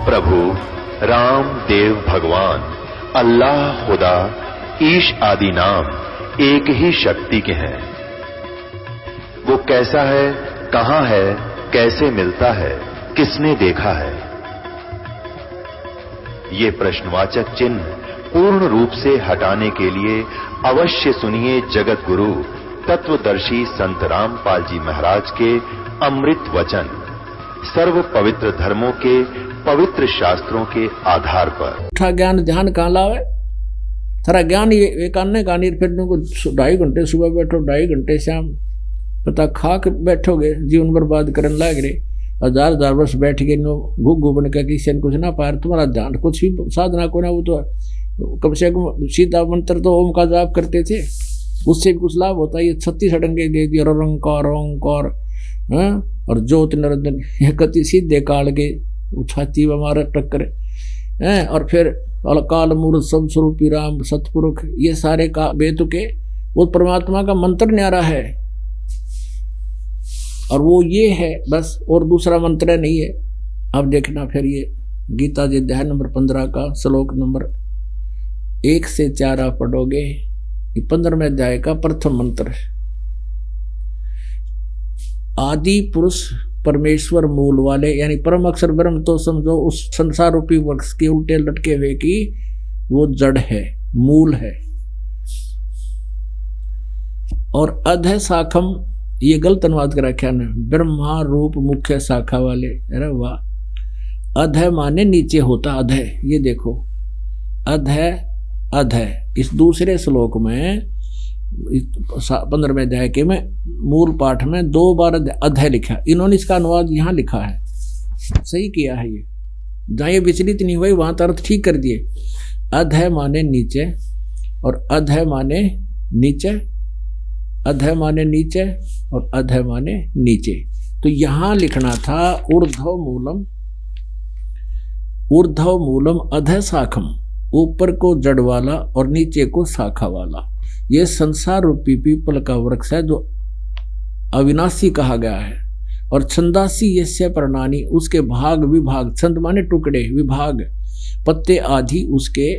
प्रभु राम देव भगवान अल्लाह खुदा ईश आदि नाम एक ही शक्ति के हैं। वो कैसा है, कहां है, कैसे मिलता है, किसने देखा है? ये प्रश्नवाचक चिन्ह पूर्ण रूप से हटाने के लिए अवश्य सुनिए जगत गुरु तत्वदर्शी संत रामपाल जी महाराज के अमृत वचन, सर्व पवित्र धर्मों के पवित्र शास्त्रों के आधार पर। उठा ज्ञान ध्यान कहाँ लावे? सारा ज्ञान ये कानने का नहीं, फिर तुमको 2.5 घंटे सुबह बैठो, 2.5 घंटे शाम, पता खा के बैठोगे, जीवन बर्बाद करने लग रहे। 1000 वर्ष बैठ के घुघू बन के किसी ने कुछ ना पाया, तुम्हारा ध्यान कुछ भी साधना को ना, वो तो कम से कम सीधा मंत्र तो ओम का जाप करते थे, उससे भी कुछ लाभ होता है। ये 36 अड़ंगे दे दिए, रंकार ओंकार और ज्योत निरंजन, ये कति सीधे काल के छाती में हमारा टक्कर है। और फिर काल मूर्त सब स्वरूपी राम सतपुरुष, ये सारे का बेतुके वो परमात्मा का मंत्र न्यारा है, और वो ये है बस, और दूसरा मंत्र नहीं है। अब देखना फिर ये गीता जी अध्याय नंबर 15 का श्लोक नंबर 1 से 4 आप पढ़ोगे। ये 15वें अध्याय का प्रथम मंत्र है। आदि पुरुष परमेश्वर मूल वाले, यानी परम अक्षर ब्रह्म तो समझो उस संसार रूपी वृक्ष के उल्टे लटके हुए कि वो जड़ है, मूल है। और अध शाखम, ये गलत अनुवाद कर रखा है, ब्रह्मा रूप मुख्य शाखा वाले। अरे वाह, अध माने नीचे होता, अध, ये देखो अध, अध। इस दूसरे श्लोक में 15वें अध्याय के में मूल पाठ में 2 बार अध लिखा, इन्होंने इसका अनुवाद यहाँ लिखा है, सही किया है। ये जहाँ ये विचलित नहीं हुए वहां अर्थ ठीक कर दिए। अध माने नीचे, और अध माने नीचे, अध माने नीचे, और अध माने नीचे। तो यहां लिखना था ऊर्ध्व मूलम, ऊर्ध्व मूलम अध शाखम, ऊपर को जड़ वाला और नीचे को शाखा वाला। ये संसार रूपी पीपल का वृक्ष है जो अविनाशी कहा गया है। और छंदासी यस्य प्रणानी, उसके भाग विभाग, छंद माने टुकड़े, विभाग पत्ते आदि उसके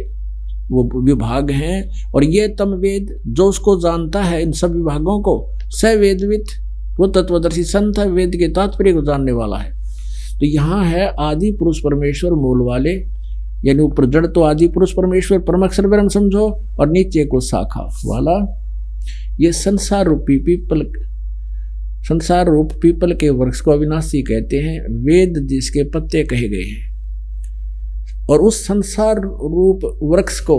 वो विभाग हैं। और ये तम वेद, जो उसको जानता है इन सब विभागों को, स वेदवित, वो तत्वदर्शी संत है, वेद के तात्पर्य को जानने वाला है। तो यहाँ है आदि पुरुष परमेश्वर मूल वाले, यानी ऊपर जड़ तो आदि पुरुष परमेश्वर परम अक्षर ब्रह्म समझो, और नीचे को शाखा वाला। ये संसार रूपी पीपल, संसार रूप पीपल के वृक्ष को अविनाशी कहते हैं, वेद जिसके पत्ते कहे गए हैं। और उस संसार रूप वृक्ष को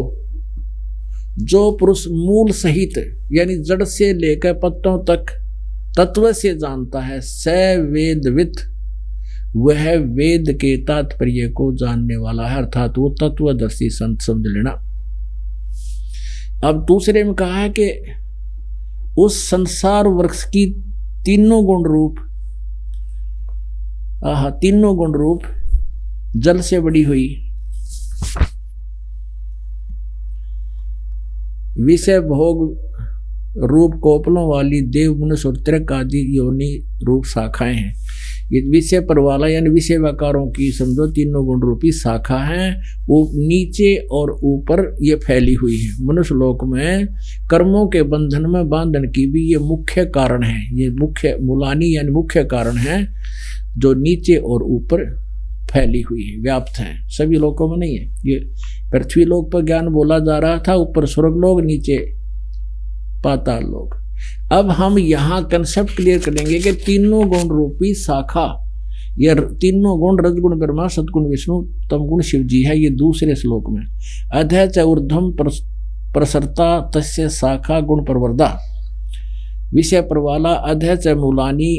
जो पुरुष मूल सहित, यानी जड़ से लेकर पत्तों तक तत्व से जानता है, स वेदवित, वह वेद के तात्पर्य को जानने वाला है, अर्थात वो तत्वदर्शी संत समझ लेना। अब दूसरे में कहा है कि उस संसार वृक्ष की तीनों गुण रूप, तीनों गुण रूप जल से बड़ी हुई, विषय भोग रूप कोपलों वाली देव मनुष्य और त्रिक आदि योनि रूप शाखाएं हैं। ये विषय पर वाला, यानी विषय वाकारों की समझो तीनों गुण रूपी शाखा है, वो नीचे और ऊपर ये फैली हुई है। मनुष्य लोक में कर्मों के बंधन में बांधन की भी ये मुख्य कारण है, ये मुख्य मूलानी यानी मुख्य कारण है, जो नीचे और ऊपर फैली हुई है, व्याप्त है, सभी लोकों में नहीं है। ये पृथ्वी लोक पर ज्ञान बोला जा रहा था, ऊपर स्वर्ग लोक, नीचे पाताल लोक। अब हम यहाँ कंसेप्ट क्लियर करेंगे कि तीनों गुण रूपी शाखा, ये तीनों गुण रजगुण ब्रह्मा, सदगुण विष्णु, तमगुण शिव जी है। ये दूसरे श्लोक में अधः च ऊर्ध्वं प्रसरता तस्य शाखा गुण प्रवर्धा, विषय प्रवाला अधः च मूलानी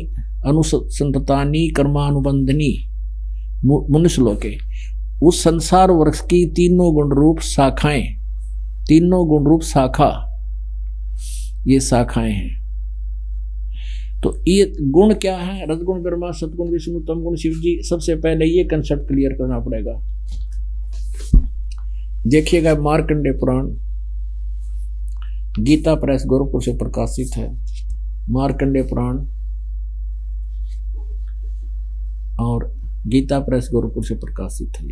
अनुसंततानी कर्मानुबंधनी मनुष्य लोके। उस संसार वृक्ष की तीनों गुण रूप शाखाएं, तीनों गुण रूप शाखा, ये शाखाएं हैं। तो ये गुण क्या है? रजगुण ब्रह्मा, सतगुण विष्णु, तमगुण शिव जी। सबसे पहले ये कंसेप्ट क्लियर करना पड़ेगा। देखिएगा मार्कंडेय पुराण, गीता प्रेस गोरखपुर से प्रकाशित है। मार्कंडेय पुराण और गीता प्रेस गोरखपुर से प्रकाशित है।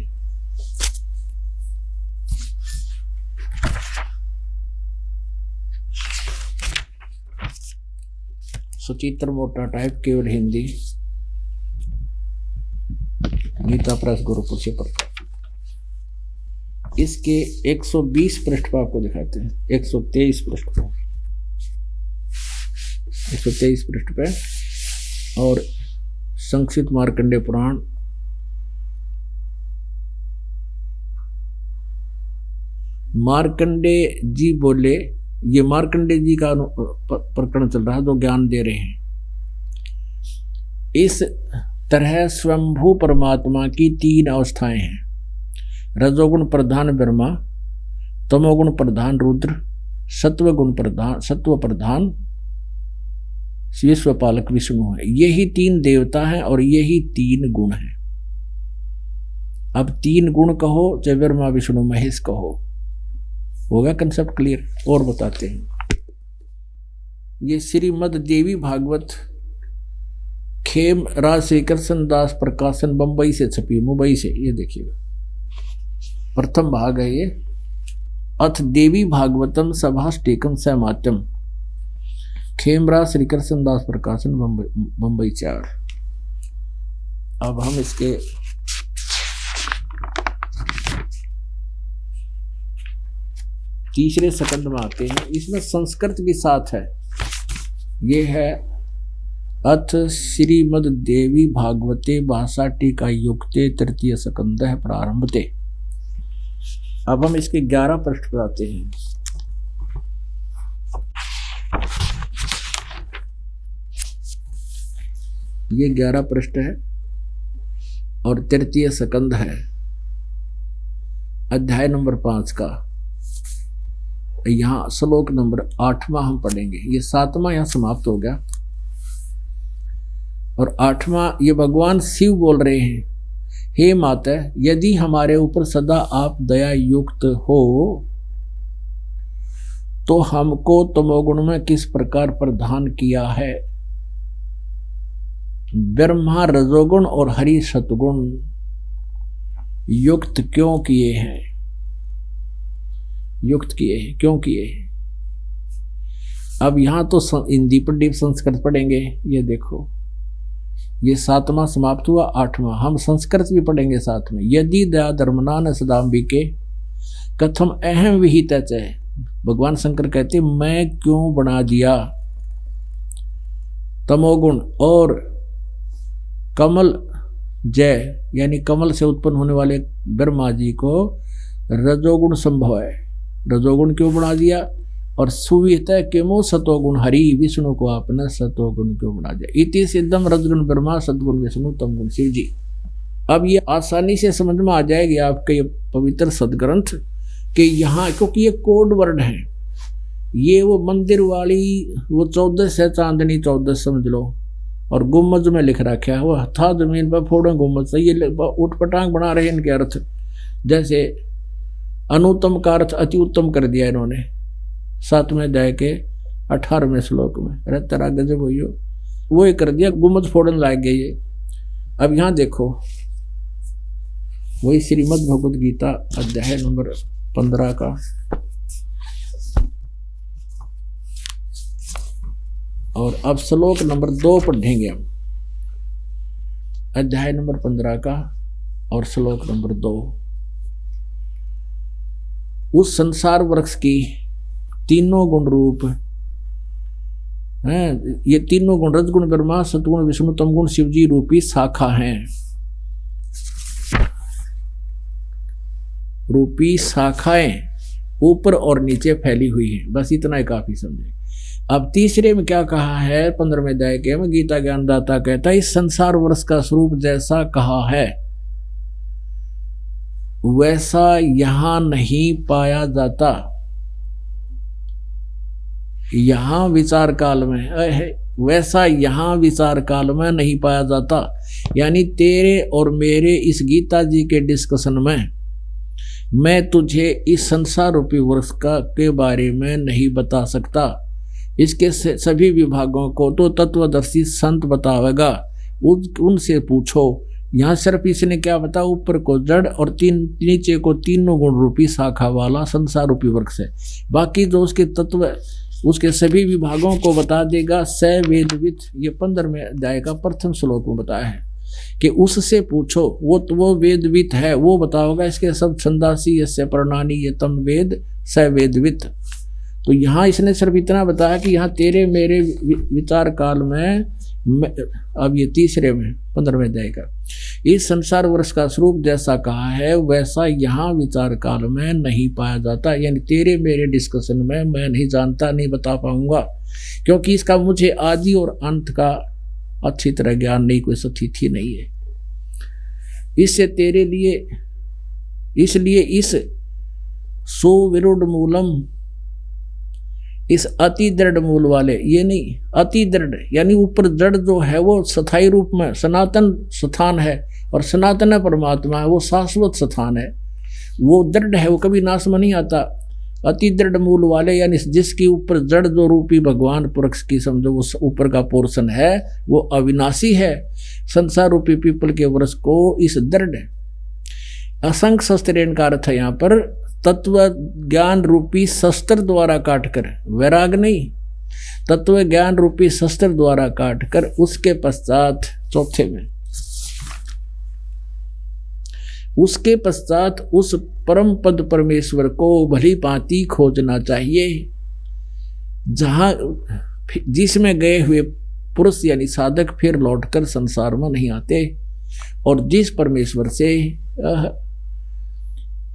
सचित्र मोटा टाइप, केवल हिंदी, गीता प्रेस गोरखपुर से प्रकाशित। इसके 120 पृष्ठ पर आपको दिखाते हैं, 123 पृष्ठ पर, 123 पृष्ठ पे। और संक्षिप्त मार्कंडेय पुराण, मार्कंडेय जी बोले, ये मार्कंडेय जी का प्रकरण चल रहा है जो ज्ञान दे रहे हैं। इस तरह स्वयंभू परमात्मा की 3 अवस्थाएं हैं, रजोगुण प्रधान ब्रह्मा, तमोगुण प्रधान रुद्र, सत्व प्रधान विश्वपालक विष्णु है। यही 3 देवता हैं और यही 3 गुण हैं। अब 3 गुण कहो चाहे ब्रह्मा विष्णु महेश कहो, होगा कंसेप्ट क्लियर। और बताते हैं, ये श्रीमद देवी भागवत खेम राज श्री कृष्ण दास प्रकाशन बंबई से छपी, मुंबई से। ये देखिएगा, प्रथम भाग है ये। अथ देवी भागवतम सभाष्टिकम सहमात्यम, खेमराज श्री कृष्ण दास प्रकाशन मुंबई 4। अब हम इसके तीसरे सकंद में आते हैं। इसमें संस्कृत भी साथ है। ये है अथ श्रीमद देवी भागवते भाषा टीका युक्ते तृतीय सकंद है प्रारंभते। अब हम इसके 11 पृष्ठ पर आते हैं। ये 11 पृष्ठ है और तृतीय सकंद है, अध्याय नंबर 5 का। यहाँ श्लोक नंबर 8वां हम पढ़ेंगे। ये 7वां यहाँ समाप्त हो गया और 8वां ये भगवान शिव बोल रहे हैं, हे माता, यदि हमारे ऊपर सदा आप दया युक्त हो तो हमको तमोगुण में किस प्रकार प्रदान किया है। ब्रह्मा रजोगुण और हरि सतगुण युक्त क्यों किए हैं, युक्त किए हैं, क्यों किए हैं। अब यहां तो हिंदी पर डीप संस्कृत पढ़ेंगे। ये देखो, ये 7वां समाप्त हुआ, 8वां हम संस्कृत भी पढ़ेंगे साथ में। यदि दया धर्मना न सदाम्बिके कथम अहम विहित है। भगवान शंकर कहते मैं क्यों बना दिया तमोगुण और कमल जय यानी कमल से उत्पन्न होने वाले ब्रह्मा जी को रजोगुण संभव है। रजोगुण क्यों बना दिया और सुविहित है किमो सतोगुण हरि, विष्णु को आपने सतोगुण क्यों बना दिया। इति सिद्धम रजगुण ब्रह्मा सदगुण विष्णु तमगुण शिव जी। अब ये आसानी से समझ में आ जाएगी आपके ये पवित्र सदग्रंथ कि यहाँ, क्योंकि ये कोड वर्ड है। ये वो मंदिर वाली वो 14 है, चांदनी 14 समझ लो, और गुम्मज में लिख रखा है वो था जमीन पर फोड़ो गुम्मज से। ये उठपटांग बना रहे इनके अर्थ, जैसे अनुत्तम का अर्थ अति उत्तम कर दिया इन्होंने 7वें अध्याय के 18वें श्लोक में। अरे तेरा गजब हो, वो ही कर दिया, गुम्मज फोड़न लाग गए ये। अब यहाँ देखो, वही श्रीमद् भगवद गीता अध्याय नंबर 15 का और अब श्लोक नंबर 2 पढ़ेंगे हम, अध्याय नंबर 15 का और श्लोक नंबर 2। उस संसार वृक्ष की तीनों गुण रूप हैं, ये तीनों गुण रजगुण ब्रह्मा सतगुण विष्णु तमगुण शिवजी रूपी शाखा हैं। रूपी शाखाएं ऊपर और नीचे फैली हुई हैं। बस इतना ही काफी समझे। अब तीसरे में क्या कहा है, 15वें अध्याय के में गीता ज्ञानदाता कहता है इस संसार वृक्ष का स्वरूप जैसा कहा है वैसा यहां नहीं पाया जाता। यहां विचार काल में वैसा यहां विचार काल में नहीं पाया जाता। यानी तेरे और मेरे इस गीता जी के डिस्कशन में मैं तुझे इस संसार रूपी वृक्ष का के बारे में नहीं बता सकता। इसके सभी विभागों को तो तत्वदर्शी संत बतावेगा। उनसे पूछो यहाँ सिर्फ इसने क्या बताया, ऊपर को जड़ और नीचे को तीनों गुण रूपी शाखा वाला संसार रूपी वृक्ष है। बाकी जो उसके तत्व उसके सभी विभागों को बता देगा। स वेदविद, ये 15वें अध्याय का प्रथम श्लोक में बताया है कि उससे पूछो, वो वेदविद है, वो बताओगा इसके सब छंदासी यस्य प्रणानी ये तम वेद स वेदविद। तो यहाँ इसने सिर्फ इतना बताया कि यहाँ तेरे मेरे विचार काल में, अब ये तीसरे में 15वें अध्याय का, इस संसार वर्ष का स्वरूप जैसा कहा है वैसा यहाँ विचार काल में नहीं पाया जाता। यानी तेरे मेरे डिस्कशन में मैं नहीं जानता, नहीं बता पाऊंगा, क्योंकि इसका मुझे आदि और अंत का अच्छी तरह ज्ञान नहीं, कोई स्थिति नहीं है। इससे तेरे लिए, इसलिए इस सुविरूढ़ मूलम, इस अति दृढ़ मूल वाले, ये नहीं अति दृढ़ यानी ऊपर जड़ जो है वो स्थायी रूप में सनातन स्थान है, और सनातन परमात्मा है, वो शाश्वत स्थान है, वो दृढ़ है, वो कभी नाश में नहीं आता। अति दृढ़ मूल वाले यानी जिसके ऊपर जड़ जो रूपी भगवान पुरुष की समझो वो ऊपर का पोर्शन है वो अविनाशी है। संसार रूपी पीपल के वृक्ष को इस दृढ़ असंख्य शस्त्रेण का अर्थ है यहाँ पर तत्व ज्ञान रूपी शस्त्र द्वारा काटकर, वैराग नहीं, तत्व ज्ञान रूपी शस्त्र द्वारा काटकर उसके पश्चात चौथे में, उसके पश्चात उस परम पद परमेश्वर को भली भांति खोजना चाहिए, जहां जिसमें गए हुए पुरुष यानी साधक फिर लौटकर संसार में नहीं आते, और जिस परमेश्वर से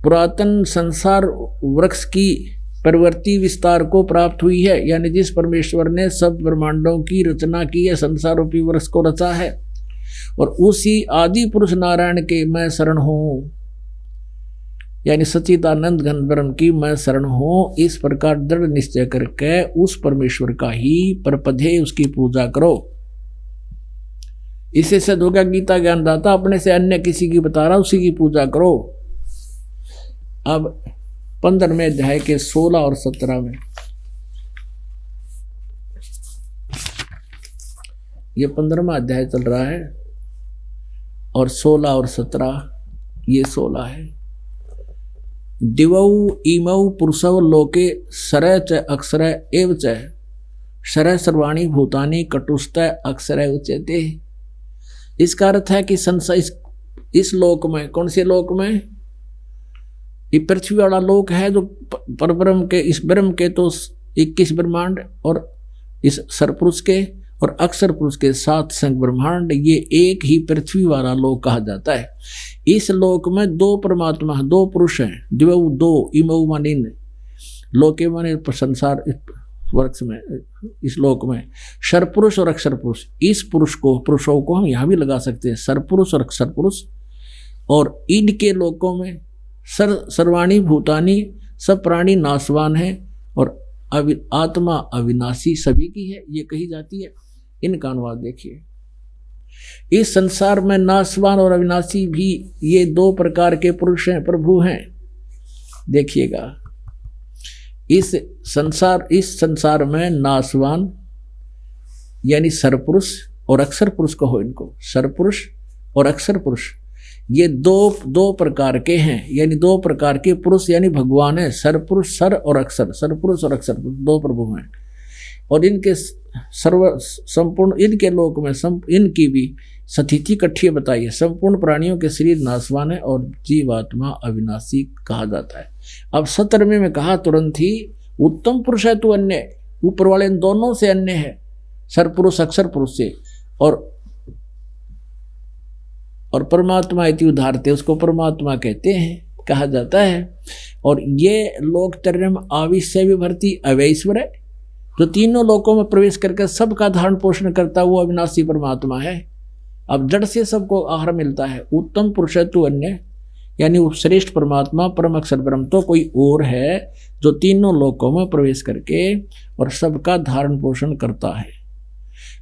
पुरातन संसार वृक्ष की प्रवृत्ति विस्तार को प्राप्त हुई है, यानी जिस परमेश्वर ने सब ब्रह्मांडों की रचना की है, संसार रूपी वृक्ष को रचा है, और उसी आदि पुरुष नारायण के मैं शरण हूँ, यानी सच्चिदानंद घन ब्रह्म की मैं शरण हूँ, इस प्रकार दृढ़ निश्चय करके उस परमेश्वर का ही परपधे उसकी पूजा करो। इससे सिद्ध होगा गीता ज्ञानदाता अपने से अन्य किसी की बता रहा उसी की पूजा करो। अब 15वें अध्याय के 16 और 17 में, ये 15वां अध्याय चल रहा है और 16 और 17 ये 16 है। दिवौ इमौ पुरुषौ लोके सरय च अक्षरय एव च शरय सर्वाणी भूतानि कटुस्तय अक्षरय उच्यते। इसका अर्थ है कि संसार इस लोक में, कौन से लोक में, ये पृथ्वी वाला लोक है जो परब्रह्म के, इस ब्रह्म के तो 21 ब्रह्मांड और इस सरपुरुष के और अक्षर पुरुष के 7 संग ब्रह्मांड, ये एक ही पृथ्वी वाला लोक कहा जाता है। इस लोक में 2 परमात्मा, 2 पुरुष हैं, द्वौ 2 इमौ मानिन लोके माने संसार वर्ष में, इस लोक में सरपुरुष और अक्षर पुरुष। इस पुरुष को, पुरुषों को हम यहाँ भी लगा सकते हैं, सरपुरुष और अक्षर पुरुष, और इनके लोकों में सर्वाणी भूतानी सब प्राणी नाशवान है और आत्मा अविनाशी सभी की है, ये कही जाती है। इनका अनुवाद देखिए, इस संसार में नाशवान और अविनाशी भी ये 2 प्रकार के पुरुष हैं, प्रभु हैं। देखिएगा, इस संसार में नाशवान यानी सरपुरुष और अक्षर पुरुष कहो, इनको सरपुरुष और अक्षर पुरुष, ये दो प्रकार के हैं, यानी 2 प्रकार के पुरुष यानी भगवान है। सरपुरुष सर और अक्षर, सरपुरुष और अक्षर पुरुष 2 प्रभु हैं, और इनके संपूर्ण इनके लोक में इनकी भी स्थिति इकट्ठी बताई है। संपूर्ण प्राणियों के शरीर नाशवान है और जीवात्मा अविनाशी कहा जाता है। अब 17वें में कहा तुरंत ही, उत्तम पुरुष है तू अन्य, ऊपर वाले इन दोनों से अन्य है, सरपुरुष अक्षर पुरुष से, और परमात्मा इति उदाहरते, उसको परमात्मा कहते हैं, कहा जाता है। और ये लोक त्रयम आविश्य विभर्ति अवैश्वर है, जो तीनों लोकों में प्रवेश करके सबका धारण पोषण करता वो अविनाशी परमात्मा है। अब जड़ से सबको आहार मिलता है। उत्तम पुरुष है तू अन्य, यानी वो श्रेष्ठ परमात्मा परम अक्षर ब्रह्म तो कोई और है जो तीनों लोकों में प्रवेश करके और सबका धारण पोषण करता है।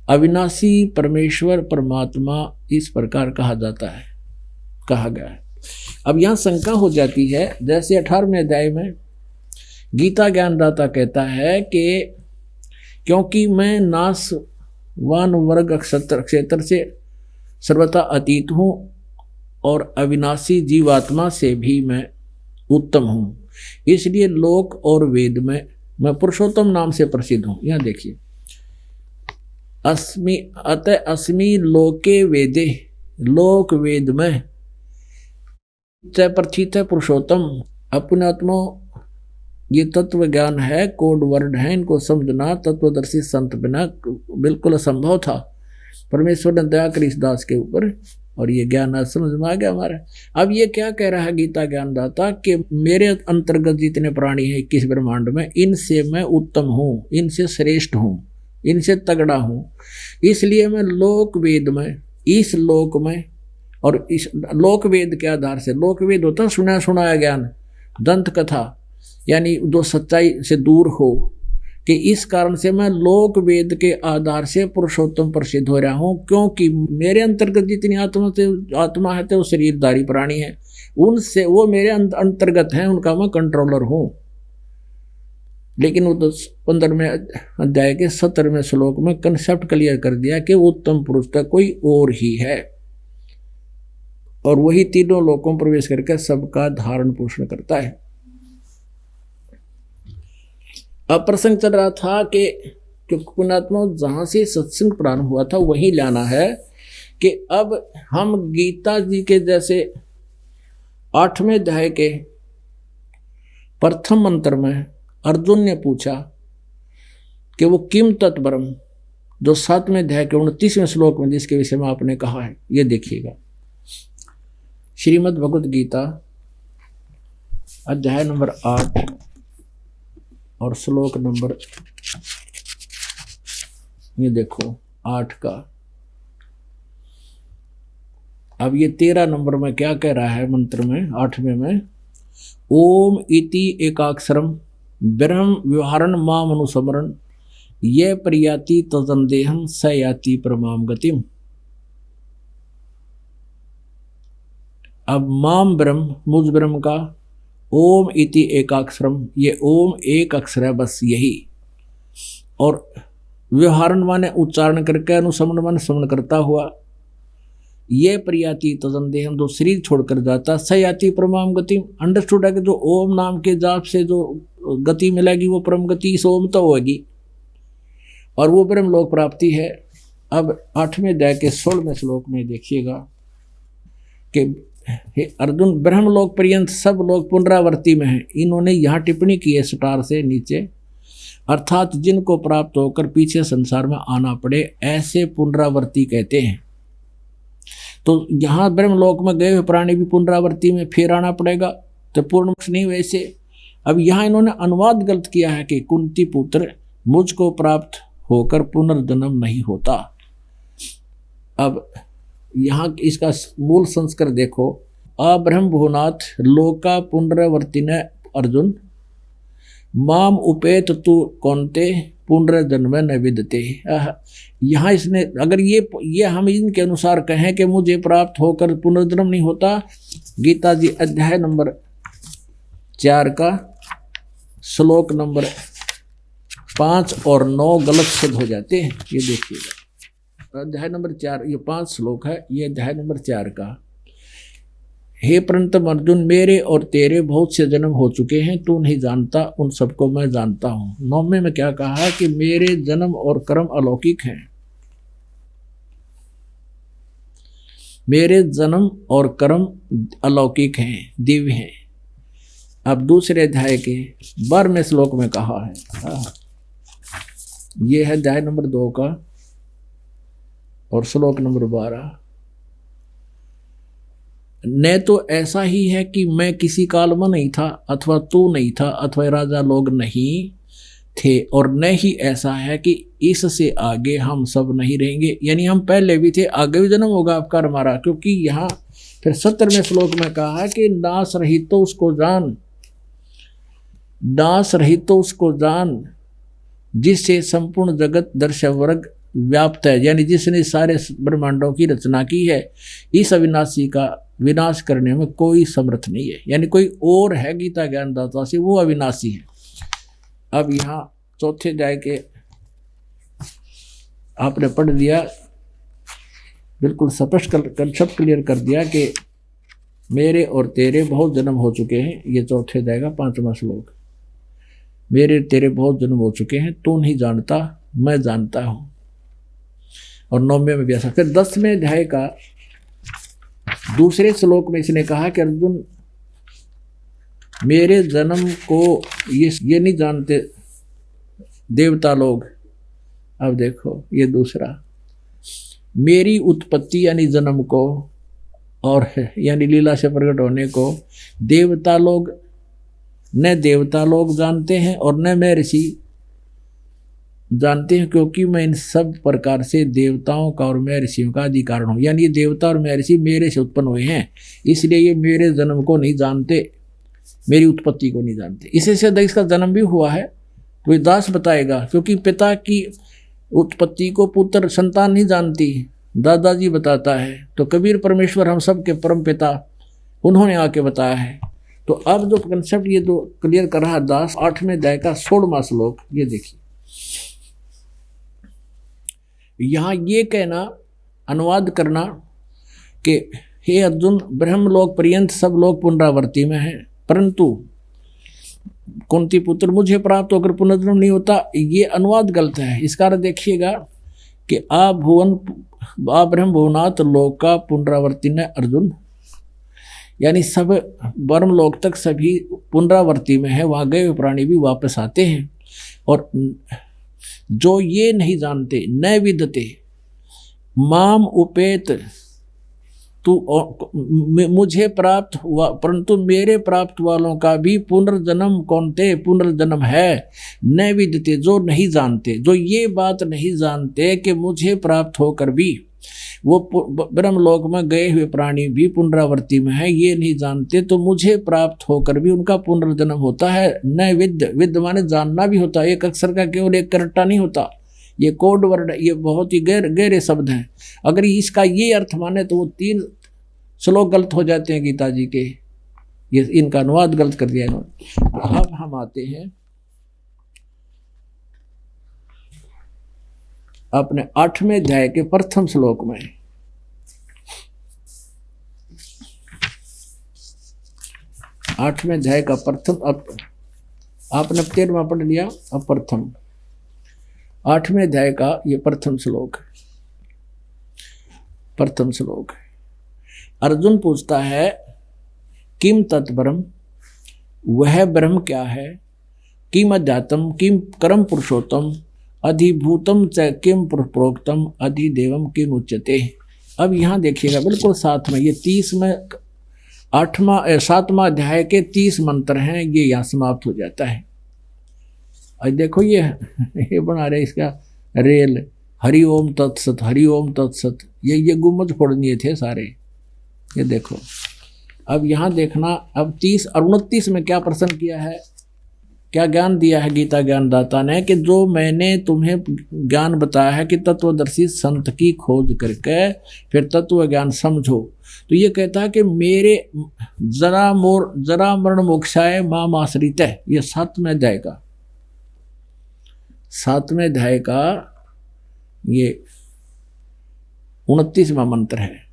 अविनाशी परमेश्वर परमात्मा इस प्रकार कहा जाता है, कहा गया है। अब यहाँ शंका हो जाती है, जैसे 18वें अध्याय में गीता ज्ञानदाता कहता है कि क्योंकि मैं नाशवान वर्ग क्षेत्र से सर्वथा अतीत हूँ, और अविनाशी जीवात्मा से भी मैं उत्तम हूं। इसलिए लोक और वेद में मैं पुरुषोत्तम नाम से प्रसिद्ध हूं। यहां देखिए, अस्मि अतः अस्मि लोके वेदे, लोक वेद में प्रथित है पुरुषोत्तम। अपने आत्मा ये तत्व ज्ञान है, कोड वर्ड है, इनको समझना तत्वदर्शी संत बिना बिल्कुल असंभव था। परमेश्वर ने दया करी इस दास के ऊपर और ये ज्ञान आज समझ में आ गया हमारा। अब ये क्या कह रहा है गीता ज्ञानदाता कि मेरे अंतर्गत जितने प्राणी हैं 21 ब्रह्मांड में, इनसे मैं उत्तम हूँ, इनसे श्रेष्ठ हूँ, इनसे तगड़ा हूँ। इसलिए मैं लोक वेद में, इस लोक में, और इस लोक वेद के आधार से, लोक वेद होता है सुना सुनाया ज्ञान, दंत कथा, यानी जो सच्चाई से दूर हो, कि इस कारण से मैं लोक वेद के आधार से पुरुषोत्तम प्रसिद्ध हो रहा हूँ। क्योंकि मेरे अंतर्गत जितनी आत्मा है तो वो शरीरधारी प्राणी है, उनसे वो मेरे अंतर्गत हैं, उनका मैं कंट्रोलर हूँ। लेकिन वो तो 15वें अध्याय के 17वें श्लोक में कंसेप्ट क्लियर कर दिया कि उत्तम पुरुष का कोई और ही है, और वही तीनों लोकों में प्रवेश करके सबका धारण पोषण करता है। अब प्रसंग चल रहा था कि पुण्यात्मा जहां से सत्संग प्रारंभ हुआ था वहीं लाना है कि अब हम गीता जी के जैसे 8वें अध्याय के प्रथम मंत्र में अर्जुन ने पूछा कि वो किम तत्ब्रह्म, जो 7वें अध्याय के 29वें श्लोक में जिसके विषय में आपने कहा है, ये देखिएगा। श्रीमद् भगवद गीता अध्याय नंबर 8 और श्लोक नंबर, ये देखो 8 का। अब ये 13 नंबर में क्या कह रहा है मंत्र में, 8वें में, ओम इति एकाक्षरम ब्रह्म व्यवहारण माम अनुस्मरण ये प्रयाति तदंदेहम स याति परमाम गतिम। अब माम ब्रह्म, मुझ ब्रह्म का, ओम इति एकाक्षरम, ये ओम एक अक्षर है बस यही, और व्यवहारण माने उच्चारण करके, अनुसमन माने समन करता हुआ, ये प्रयाति तदंदेहम जो शरीर छोड़कर जाता, स याति परमाम गति। अंडरस्टूड है कि जो ओम नाम के जाप से जो गति मिलेगी वो परम गति इस ओम तो होगी, और वो ब्रह्म लोक प्राप्ति है। अब 8वें अध्याय के 16वें श्लोक में देखिएगा कि हे अर्जुन, ब्रह्मलोक पर्यंत सब लोग पुनरावर्ती में हैं। इन्होंने यहाँ टिप्पणी की है स्टार से नीचे, अर्थात जिनको प्राप्त होकर पीछे संसार में आना पड़े ऐसे पुनरावर्ती कहते हैं। तो यहाँ ब्रह्मलोक में गए हुए प्राणी भी पुनरावर्ती में फिर आना पड़ेगा, तो पूर्ण मोक्ष नहीं वैसे। अब यहाँ इन्होंने अनुवाद गलत किया है कि कुंती पुत्र, मुझको प्राप्त होकर पुनर्जन्म नहीं होता। अब यहाँ इसका मूल संस्कार देखो, अब्रह्म भुवनाथ लोका पुनरावर्तिन अर्जुन माम उपेत तु कौनते पुनर्जन्म न विदते। यहाँ इसने अगर ये हम इनके अनुसार कहें कि मुझे प्राप्त होकर पुनर्जन्म नहीं होता, गीता जी अध्याय नंबर 4 का श्लोक नंबर 5 और 9 गलत सिद्ध हो जाते हैं। ये देखिएगा अध्याय नंबर 4, ये 5 श्लोक है, ये अध्याय नंबर 4 का। हे परंतम अर्जुन, मेरे और तेरे बहुत से जन्म हो चुके हैं, तू नहीं जानता, उन सबको मैं जानता हूं। 9वें में क्या कहा है कि मेरे जन्म और कर्म अलौकिक हैं, मेरे जन्म और कर्म अलौकिक हैं, दिव्य हैं। अब दूसरे अध्याय के 12वें श्लोक में कहा है, ये है अध्याय नंबर 2 का और श्लोक नंबर 12। न तो ऐसा ही है कि मैं किसी काल में नहीं था, अथवा तू नहीं था, अथवा राजा लोग नहीं थे, और न ही ऐसा है कि इससे आगे हम सब नहीं रहेंगे, यानी हम पहले भी थे, आगे भी जन्म होगा आपका हमारा। क्योंकि यहाँ फिर 17वें श्लोक में कहा है कि नाश रहित तो उसको जान, नाश रहित तो उसको जान जिससे संपूर्ण जगत दर्शक वर्ग व्याप्त है, यानी जिसने सारे ब्रह्मांडों की रचना की है। इस अविनाशी का विनाश करने में कोई समर्थ नहीं है, यानी कोई और है गीता ज्ञानदाता से, वो अविनाशी है। अब यहाँ 4थे अध्याय के आपने पढ़ दिया, बिल्कुल स्पष्ट कंसेप्ट क्लियर कर दिया कि मेरे और तेरे बहुत जन्म हो चुके हैं, ये चौथे अध्याय 5वां श्लोक। मेरे तेरे बहुत जन्म हो चुके हैं, तू नहीं जानता, मैं जानता हूं। और 9वें में भी ऐसा। फिर 10वें अध्याय का दूसरे श्लोक में इसने कहा कि अर्जुन, मेरे जन्म को ये नहीं जानते देवता लोग। अब देखो ये दूसरा, मेरी उत्पत्ति यानी जन्म को और यानी लीला से प्रकट होने को देवता लोग, न देवता लोग जानते हैं और न मैं ऋषि जानते हैं, क्योंकि मैं इन सब प्रकार से देवताओं का और मैं ऋषियों का आदि कारण हूँ। यानी ये देवता और मैं ऋषि मेरे से उत्पन्न हुए हैं, इसलिए ये मेरे जन्म को नहीं जानते, मेरी उत्पत्ति को नहीं जानते। इसी से इसका जन्म भी हुआ है तो ये दास बताएगा, क्योंकि पिता की उत्पत्ति को पुत्र संतान नहीं जानती, दादाजी बताता है। तो कबीर परमेश्वर हम सब के परम पिता, उन्होंने आके बताया है। तो अब जो कंसेप्ट ये तो क्लियर कर रहा दास 8वें अध्याय का 16वां श्लोक, ये देखिए। यहाँ ये कहना, अनुवाद करना कि हे अर्जुन, ब्रह्मलोक पर्यंत सब लोग पुनरावृत्ति में हैं, परंतु कुंती पुत्र मुझे प्राप्त होकर पुनर्जन्म नहीं होता, ये अनुवाद गलत है। इस कारण देखिएगा कि आ ब्रह्म भुवनाथ लोक का पुनरावर्ती न अर्जुन, यानी सब ब्रह्मलोक तक सभी पुनरावर्ती में है, वहाँ गए हुए प्राणी भी वापस आते हैं। और जो ये नहीं जानते, न विदते माम उपेत, तू मुझे प्राप्त हुआ परंतु मेरे प्राप्त वालों का भी पुनर्जन्म कौनते पुनर्जन्म है, न विदते जो नहीं जानते, जो ये बात नहीं जानते कि मुझे प्राप्त होकर भी वो ब्रह्मलोक में गए हुए प्राणी भी पुनरावृत्ति में है, ये नहीं जानते, तो मुझे प्राप्त होकर भी उनका पुनर्जन्म होता है। न विद माने जानना भी होता है, एक अक्षर का केवल एक करट्टा नहीं होता, ये कोड वर्ड, ये बहुत ही गहरे शब्द हैं। अगर इसका ये अर्थ माने तो वो 3 श्लोक गलत हो जाते हैं गीता जी के, ये इनका अनुवाद गलत कर दिया इन्होंने। अब हम आते हैं अपने 8वें अध्याय के प्रथम श्लोक में। 8वें अध्याय का प्रथम, अब आपने 13वां पढ़ लिया, अब प्रथम 8वें अध्याय का ये प्रथम श्लोक। प्रथम श्लोक अर्जुन पूछता है, किम तत्परम, वह ब्रह्म क्या है, किम अध्यात्म, किम परम पुरुषोत्तम, अधिभूतम च किम प्रोक्तम, अधिदेवम किम उच्यते। अब यहाँ देखिएगा बिल्कुल साथ में, ये 7वां अध्याय के 30 मंत्र हैं, ये यहाँ समाप्त हो जाता है। और देखो ये बना रहे इसका रेल, हरि ओम तत्सत, हरि ओम तत्सत, ये गुम्बद फोड़नीय थे सारे, ये देखो। अब यहाँ देखना, अब 30 और 29 में क्या प्रश्न किया है, क्या ज्ञान दिया है गीता ज्ञानदाता ने, कि जो मैंने तुम्हें ज्ञान बताया है कि तत्वदर्शी संत की खोज करके फिर तत्व ज्ञान समझो। तो ये कहता है कि मेरे जरा मरण मोक्षाय माम आश्रित है, ये 7वें अध्याय का ये 29वां मंत्र है।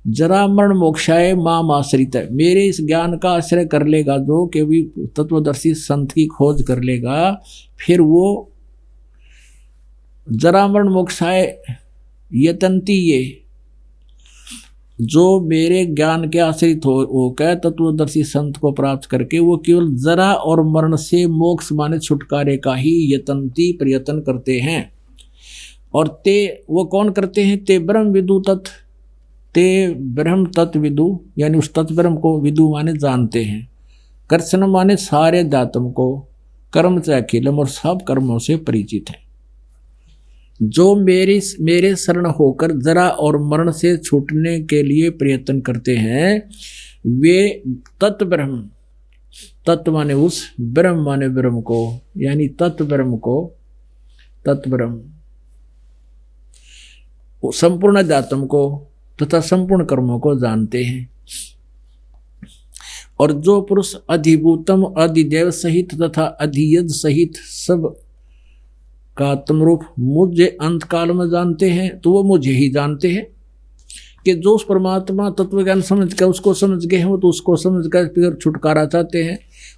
जरा मरण मोक्षाय माम आश्रित है, मेरे इस ज्ञान का आश्रय कर लेगा जो कि भी तत्वदर्शी संत की खोज कर लेगा, फिर वो जरा मरण मोक्षाय यतंती, ये जो मेरे ज्ञान के आश्रित होकर तत्वदर्शी संत को प्राप्त करके वो केवल जरा और मरण से मोक्ष माने छुटकारे का ही यतंती प्रयत्न करते हैं। और ते वो कौन करते हैं, ते ब्रह्म विदु तत्, ते ब्रह्म तत्व विदु, यानी उस तत्व ब्रह्म को विदु माने जानते हैं, कर्षण माने सारे दातम को, कर्म से अखिलम और सब कर्मों से परिचित है। जो मेरे शरण होकर जरा और मरण से छूटने के लिए प्रयत्न करते हैं, वे तत्व ब्रह्म, तत्व माने उस, ब्रह्म माने ब्रह्म को, यानी तत्व ब्रह्म को, तत्व ब्रह्म संपूर्ण दातम को तथा संपूर्ण कर्मों को जानते हैं। और जो पुरुष अधिभूतम, अधिदेव सहित तथा अधियज सहित सब का आत्मरूप मुझे अंत काल में जानते हैं, तो वो मुझे ही जानते हैं। कि जो उस परमात्मा तत्व ज्ञान समझ कर उसको समझ गए हैं वो तो उसको समझ कर फिर छुटकारा चाहते हैं,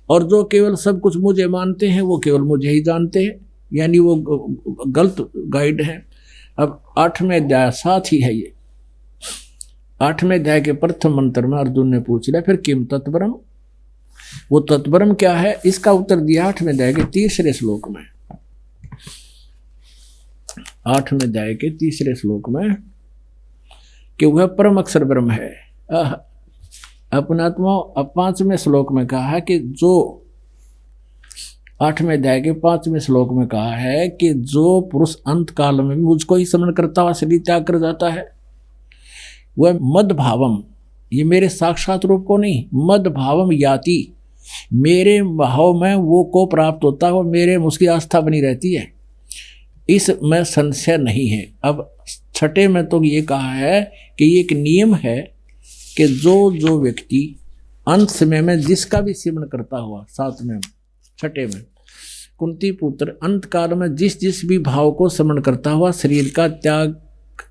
और जो केवल सब कुछ मुझे मानते हैं वो केवल मुझे ही जानते हैं, यानी वो गलत गाइड है। अब 8वें अध्याय साथ ही है ये। 8वें अध्याय के प्रथम मंत्र में अर्जुन ने पूछ लिया फिर किम तत्परम, वो तत्परम क्या है, इसका उत्तर दिया 8वें अध्याय के 3रे श्लोक में। 8वें अध्याय के 3रे श्लोक में कि वह परम अक्षर ब्रह्म है। अपनात्मा। अब 5वें श्लोक में कहा है कि जो 8वें अध्याय के 5वें श्लोक में कहा है कि जो पुरुष अंत काल में मुझको ही स्मरण करता हुआ शरीर त्याग कर जाता है वह मद भावम, ये मेरे साक्षात रूप को नहीं, मद भावम याति, मेरे भाव में वो को प्राप्त होता है और मेरे में उसकी आस्था बनी रहती है, इसमें संशय नहीं है। अब 6 में तो ये कहा है कि ये एक नियम है कि जो व्यक्ति अंत समय में जिसका भी सेवन करता हुआ, 6 में कुंती पुत्र अंत काल में जिस भी भाव को समन करता हुआ शरीर का त्याग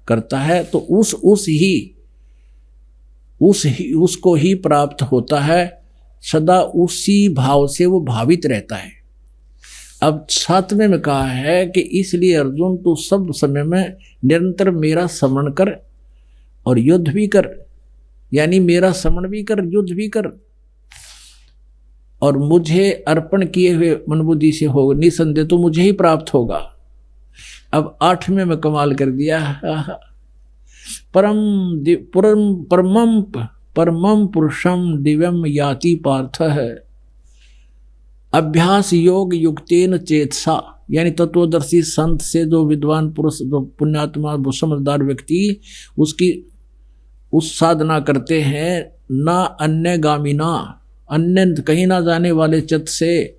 करता है तो उसको ही प्राप्त होता है, सदा उसी भाव से वो भावित रहता है। अब 7वें में कहा है कि इसलिए अर्जुन तू सब समय में निरंतर मेरा स्मरण कर और युद्ध भी कर, यानी मेरा स्मरण भी कर, युद्ध भी कर, और मुझे अर्पण किए हुए मनबुद्धि से हो निसंदेह तो मुझे ही प्राप्त होगा। अब 8वें में कमाल कर दिया, परमम पुरुषम दिव्यम याति पार्थ है, अभ्यास योग युक्तेन चेतसा, यानी तत्वदर्शी संत से जो विद्वान पुरुष, जो पुण्यात्मा, वो समझदार व्यक्ति उसकी उस साधना करते हैं, ना अन्य गामिना, अन्य कहीं ना जाने वाले चित्त से,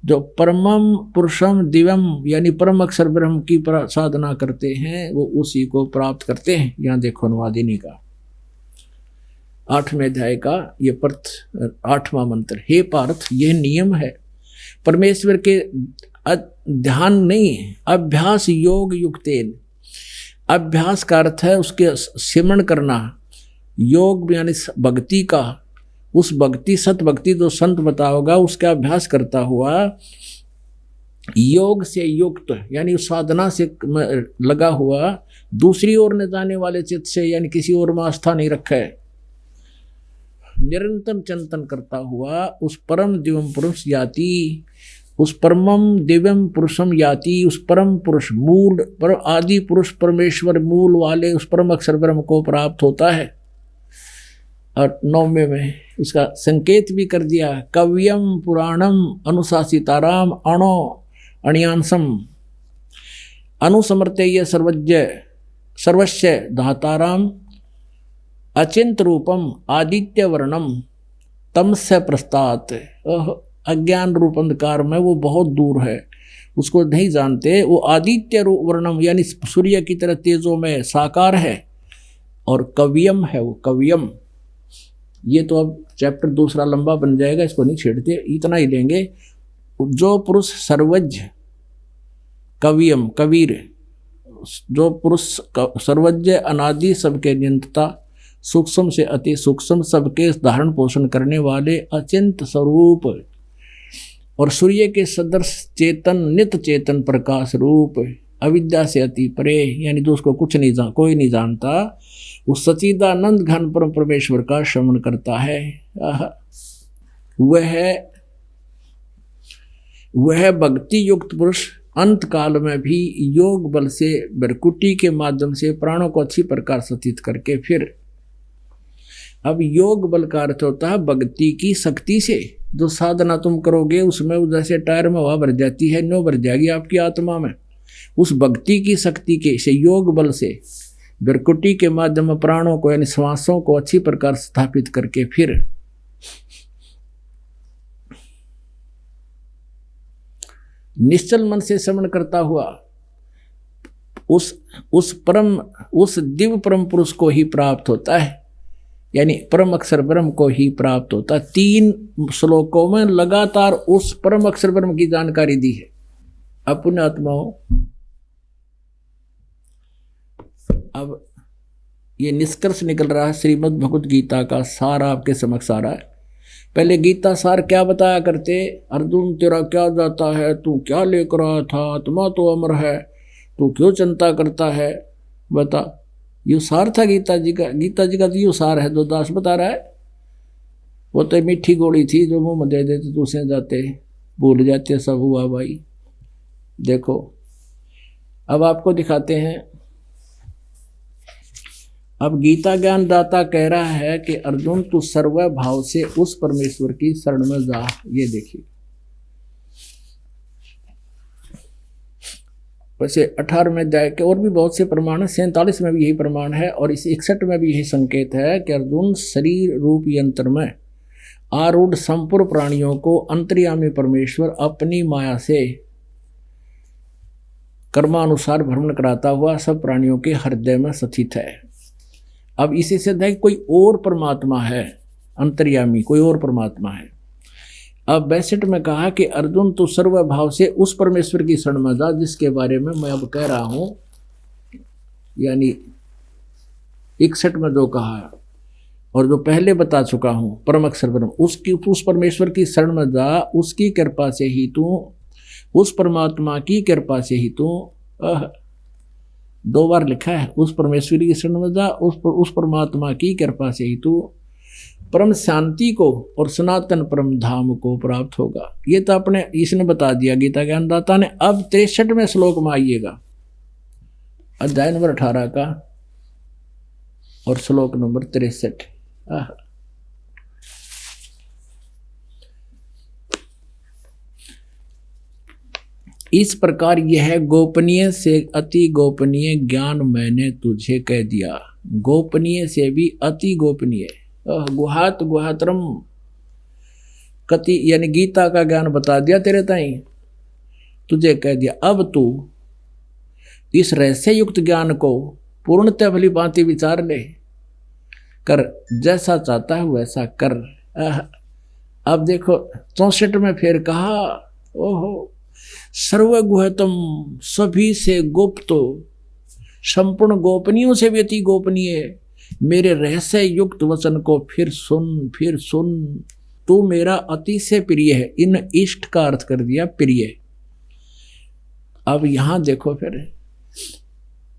जो परमम पुरुषम दिव्यम यानी परम अक्षर ब्रह्म की साधना करते हैं वो उसी को प्राप्त करते हैं। यहाँ देखो अनुवादिनी का 8वें अध्याय का ये 8वां मंत्र, हे पार्थ यह नियम है परमेश्वर के ध्यान नहीं, अभ्यास योग युक्तेन, अभ्यास का अर्थ है उसके सिमरण करना, योग यानी भक्ति का, उस भक्ति सत भक्ति जो संत बताओगा उसका अभ्यास करता हुआ, योग से युक्त यानी उस साधना से लगा हुआ, दूसरी ओर न जाने वाले चित्त से यानी किसी और में आस्था नहीं रखे, निरंतर चिंतन करता हुआ उस परम दिव्यम पुरुष याति, उस परमम दिव्यम पुरुषम याति, उस परम पुरुष मूल पर आदि पुरुष परमेश्वर मूल वाले उस परम अक्षर ब्रह्म को प्राप्त होता है। और 9वें में उसका संकेत भी कर दिया, कव्यम पुराणम अनुशासिताराम अणो अणियांसम अनुसमर्तेय सर्वस्य धाताराम अचिंत रूपम आदित्य वर्णम तमस्य प्रस्तात्, अज्ञान रूप अंधकार में वो बहुत दूर है, उसको नहीं जानते, वो आदित्य वर्णम यानी सूर्य की तरह तेजों में साकार है, और कव्यम है वो कव्यम। ये तो अब चैप्टर दूसरा लंबा बन जाएगा, इसको नहीं छेड़ते, इतना ही लेंगे। जो पुरुष सर्वज्ञ कवियम कबीर, जो पुरुष सर्वज्ञ अनादि सबके नियंता, सूक्ष्म से अति सूक्ष्म सबके धारण पोषण करने वाले अचिंत स्वरूप और सूर्य के सदृश चेतन नित चेतन प्रकाश रूप, अविद्या से अति परे यानी जो उसको कुछ नहीं कोई नहीं जानता, उस सच्चिदानंद घन परम परमेश्वर का श्रवण करता है। वह भक्ति युक्त पुरुष अंत काल में भी योग बल से बरकुटी के माध्यम से प्राणों को अच्छी प्रकार स्थित करके, फिर अब योग बल का अर्थ होता है भक्ति की शक्ति से, जो साधना तुम करोगे उसमें जैसे टायर में हवा भर जाती है, नो भर जाएगी आपकी आत्मा में, उस भक्ति की शक्ति के से योग बल से बरकुटी के माध्यम में प्राणों को यानी श्वासों को अच्छी प्रकार स्थापित करके, फिर निश्चल मन से श्रवण करता हुआ उस दिव्य परम पुरुष को ही प्राप्त होता है, यानी परम अक्षर ब्रह्म को ही प्राप्त होता है। 3 श्लोकों में लगातार उस परम अक्षर ब्रह्म की जानकारी दी है। अपने आत्माओं, अब ये निष्कर्ष निकल रहा है श्रीमद् भगवत गीता का सारा आपके समक्ष आ रहा है। पहले गीता सार क्या बताया करते, अर्जुन तेरा क्या जाता है, तू क्या लेकर आया था, आत्मा तो अमर है, तू क्यों चिंता करता है, बता। ये सार था गीता जी का। गीता जी का तो ये सार है जो दास बता रहा है। वो तो मीठी गोली थी जो मुंह में दे देते दूसरे जाते भूल जाते सब हुआ भाई। देखो अब आपको दिखाते हैं। अब गीता ज्ञान दाता कह रहा है कि अर्जुन तू सर्व भाव से उस परमेश्वर की शरण में जा। ये देखिए वैसे 18वें अध्याय के और भी बहुत से प्रमाण है, 47 में भी यही प्रमाण है और इस 61 में भी यही संकेत है कि अर्जुन शरीर रूप यंत्र में आरूढ़ संपूर्ण प्राणियों को अंतर्यामी परमेश्वर अपनी माया से कर्मानुसार भ्रमण कराता हुआ सब प्राणियों के हृदय में स्थित है। अब इसी से है कोई और परमात्मा है, अंतर्यामी कोई और परमात्मा है। अब 62 में कहा कि अर्जुन तो सर्व भाव से उस परमेश्वर की शरण में जा जिसके बारे में मैं अब कह रहा हूं, यानी 61 में जो कहा और जो पहले बता चुका हूं परम अक्षर ब्रह्म, उसकी उस परमेश्वर की शरण में जा, उसकी कृपा से ही तू, उस परमात्मा की कृपा से ही तू, 2 बार लिखा है, उस परमेश्वर की शरण में जा, उस परमात्मा की कृपा से ही तू परम शांति को और सनातन परम धाम को प्राप्त होगा। ये तो अपने इसने बता दिया गीता ज्ञानदाता ने। अब 63वें श्लोक में आइएगा, अध्याय नंबर 18 का और श्लोक नंबर 63। इस प्रकार यह गोपनीय से अति गोपनीय ज्ञान मैंने तुझे कह दिया। गोपनीय से भी अति गोपनीय, गुहात गुहात्रम कति, यानी गीता का ज्ञान बता दिया तेरे ताई, तुझे कह दिया। अब तू इस रहस्य युक्त ज्ञान को पूर्णतः भली भांति विचार ले कर, जैसा चाहता है वैसा कर। अब देखो 64 में फिर कहा, ओहो सर्वगुहतम, सभी से गुप्त, संपूर्ण गोपनीयों से भी अति गोपनीय मेरे रहस्य युक्त वचन को फिर सुन, तू मेरा अति से प्रिय है। इन इष्ट का अर्थ कर दिया प्रिय। अब यहां देखो फिर,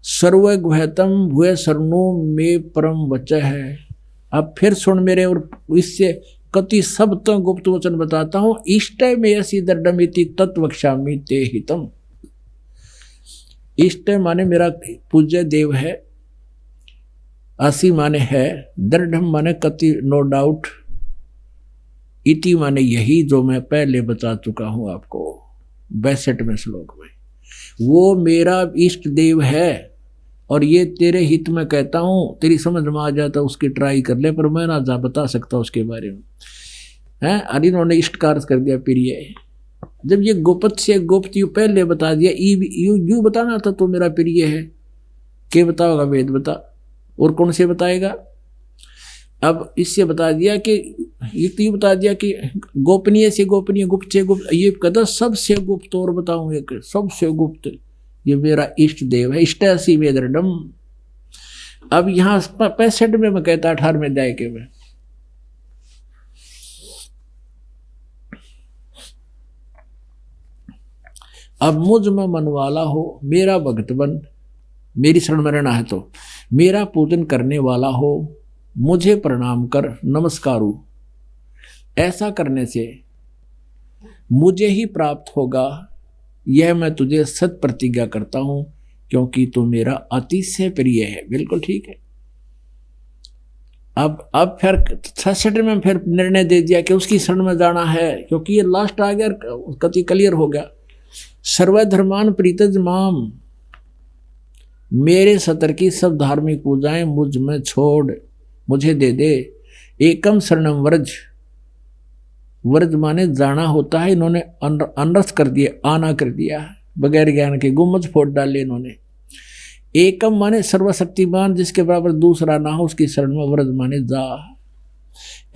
सर्वगुहतम भूय शरणु में परम वचः है। अब फिर सुन मेरे, और इससे कति सब तो गुप्त वचन बताता हूं। इष्ट में ऐसी दृढ़मिति तत्वक्षामि ते हितम। इष्ट माने मेरा पूज्य देव है, असी माने है, दृढ़ माने कति नो डाउट, इति माने यही जो मैं पहले बता चुका हूं आपको 62वें श्लोक में। वो मेरा इष्ट देव है और ये तेरे हित में कहता हूं, तेरी समझ में आ जाता उसकी ट्राई कर ले, पर मैं ना जा बता सकता उसके बारे में है। अरे इन्होंने इष्ट का अर्थ कर दिया प्रिय। जब ये गुप्त से गुप्त यू पहले बता दिया, यू बताना था तो मेरा प्रिय है, के बताओगा वेद बता, और कौन से बताएगा। अब इससे बता दिया कि ये बता दिया कि गोपनीय से गोपनीय, गुप्त से गुप्त, ये कदा सबसे गुप्त और बताऊं एक सबसे गुप्त, ये मेरा इष्ट देव है। इष्टसी वेदरडम। अब यहां 65 में मैं कहता 18वें अध्याय के में, अब मुझ में मन वाला हो, मेरा भक्त बन, मेरी शरण में रहना है तो मेरा पूजन करने वाला हो, मुझे प्रणाम कर, नमस्कारु। ऐसा करने से मुझे ही प्राप्त होगा, यह मैं तुझे सत प्रतिज्ञा करता हूं, क्योंकि तू मेरा अतिशय प्रिय है। बिल्कुल ठीक है। अब फिर 66 में फिर निर्णय दे दिया कि उसकी शरण में जाना है, क्योंकि ये लास्ट आ गया, कति क्लियर हो गया। सर्वधर्मान प्रीतज माम, मेरे सतर की सब धार्मिक पूजाएं मुझ में छोड़, मुझे दे दे। एकम शरणम व्रज, व्रज माने जाना होता है, इन्होंने अनर्थ कर दिया, आना कर दिया, बगैर ज्ञान के गुम्मज फोड़ डाले इन्होंने। एकम माने सर्वशक्तिमान, जिसके बराबर दूसरा ना हो, उसकी शरण में व्रज माने जा।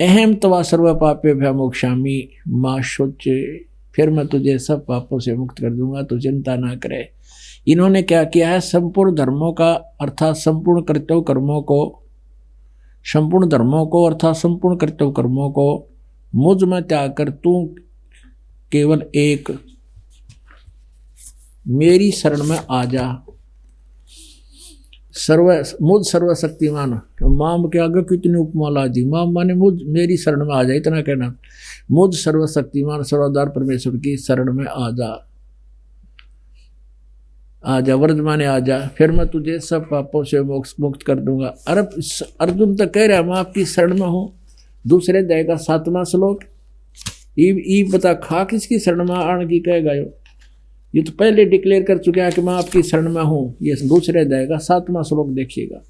अहम तवा सर्व पापे भयमोक्षामी मां सोचे, फिर मैं तुझे सब पापों से मुक्त कर दूंगा, तो चिंता ना करे। इन्होंने क्या किया है, संपूर्ण धर्मों का अर्थात संपूर्ण कर्तव्य कर्मों को, संपूर्ण धर्मों को अर्थात संपूर्ण कर्तव्य कर्मों को मुझ में त्याग कर तू केवल एक मेरी शरण में आ जा। मुझ सर्वशक्तिमान, माम के आगे कितनी उपमा ला दी। माम माने मुझ, मेरी शरण में आ जा, इतना कहना। मुझ सर्वशक्तिमान सर्वदार परमेश्वर की शरण में आ जा, आ जा वर्धमाने आ जा, फिर मैं तुझे सब पापों से मुक्त कर दूंगा। अर्जुन तो कह रहा मैं आपकी शरण में हूं। दूसरे अध्याय का 7वां श्लोक, ई बता खा किसकी शरण में आने की कहेगा। ये तो पहले डिक्लेयर कर चुके हैं कि मैं आपकी शरण में हूं। ये दूसरे अध्याय का 7वां श्लोक देखिएगा।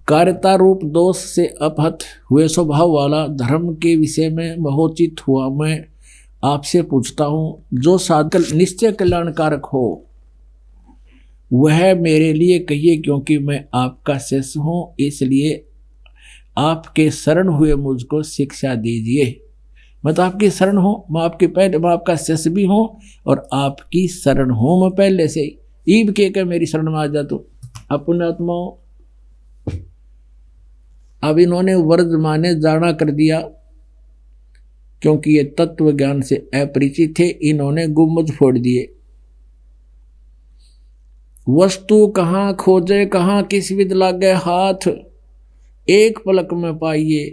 कार्यता रूप दोष से अपहत हुए स्वभाव वाला धर्म के विषय में मोहित हुआ मैं आपसे पूछता हूं, जो साधन निश्चय कल्याणकारक हो वह मेरे लिए कहिए, क्योंकि मैं आपका शिष्य हूं, इसलिए आपके शरण हुए मुझको शिक्षा दीजिए। मैं तो आपकी शरण हूं, मैं आपका शिष्य भी हूं और आपकी शरण हूं मैं पहले से ही। ईब के मेरी शरण में आ जा। तो अपने आत्माओं, अब इन्होंने वर्धमाने जाना कर दिया, क्योंकि ये तत्व ज्ञान से अपरिचित थे। इन्होंने गुम्बद फोड़ दिए। वस्तु कहाँ खोजे कहाँ किस विद लागे हाथ, एक पलक में पाइए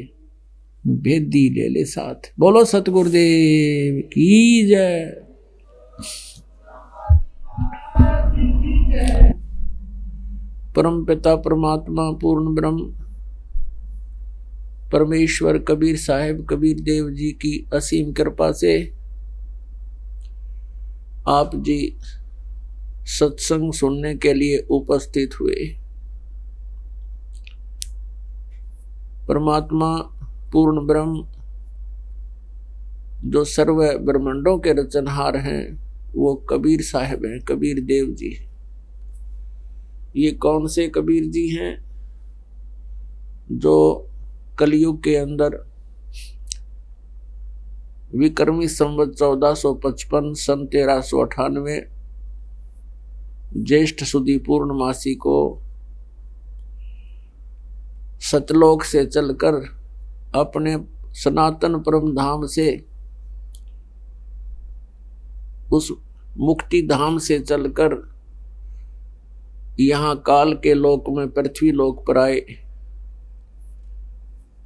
भेदी ले ले साथ। बोलो सतगुरुदेव की जय। परम पिता परमात्मा पूर्ण ब्रह्म परमेश्वर कबीर साहिब कबीर देव जी की असीम कृपा से आप जी सत्संग सुनने के लिए उपस्थित हुए। परमात्मा पूर्ण ब्रह्म जो सर्व ब्रह्मांडों के रचनहार हैं वो कबीर साहिब हैं, कबीर देव जी। ये कौन से कबीर जी हैं? जो कलयुग के अंदर विक्रमी संवत 1455 सन 1398 ज्येष्ठ सुदी पूर्णमासी को सतलोक से चलकर अपने सनातन परम धाम से, उस मुक्ति धाम से चलकर यहाँ काल के लोक में पृथ्वी लोक पर आए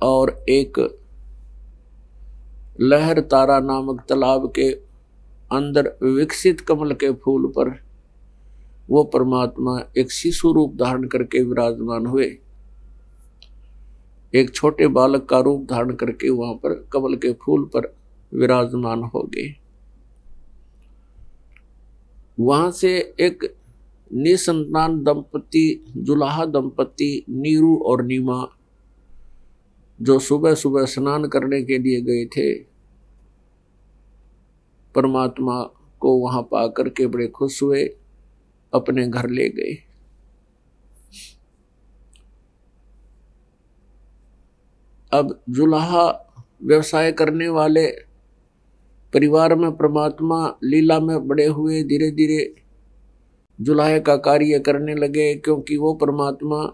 और एक लहर तारा नामक तालाब के अंदर विकसित कमल के फूल पर वो परमात्मा एक शिशु रूप धारण करके विराजमान हुए। एक छोटे बालक का रूप धारण करके वहां पर कमल के फूल पर विराजमान हो गए। वहां से एक निसंतान दंपति, जुलाहा दंपति नीरू और नीमा, जो सुबह सुबह स्नान करने के लिए गए थे, परमात्मा को वहां पाकर के बड़े खुश हुए, अपने घर ले गए। अब जुलाहा व्यवसाय करने वाले परिवार में परमात्मा लीला में बड़े हुए, धीरे धीरे जुलाहे का कार्य करने लगे, क्योंकि वो परमात्मा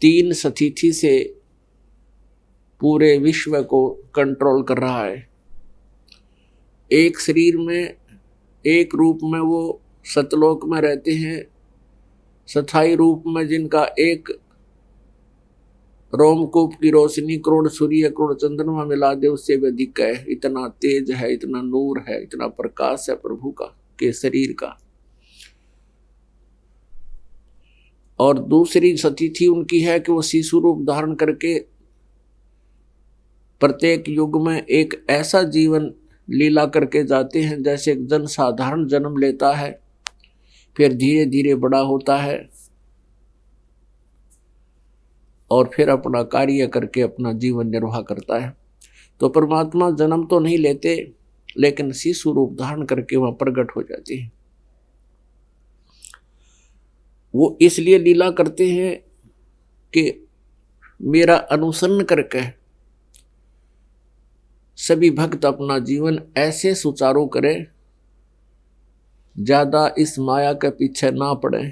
3 सतिथि से पूरे विश्व को कंट्रोल कर रहा है। एक शरीर में, एक रूप में वो सतलोक में रहते हैं, स्थायी रूप में जिनका एक रोमकूप की रोशनी करोड़ सूर्य करोड़ चंद्रमा मिला दे उससे भी अधिक है। इतना तेज है, इतना नूर है, इतना प्रकाश है प्रभु का के शरीर का। और दूसरी सतिथि उनकी है कि वो शिशु रूप धारण करके प्रत्येक युग में एक ऐसा जीवन लीला करके जाते हैं जैसे एक जन साधारण जन्म लेता है, फिर धीरे धीरे बड़ा होता है और फिर अपना कार्य करके अपना जीवन निर्वाह करता है। तो परमात्मा जन्म तो नहीं लेते, लेकिन शिशु रूप धारण करके वहां प्रकट हो जाते हैं। वो इसलिए लीला करते हैं कि मेरा अनुसरण करके सभी भक्त अपना जीवन ऐसे सुचारू करें, ज्यादा इस माया के पीछे ना पड़े,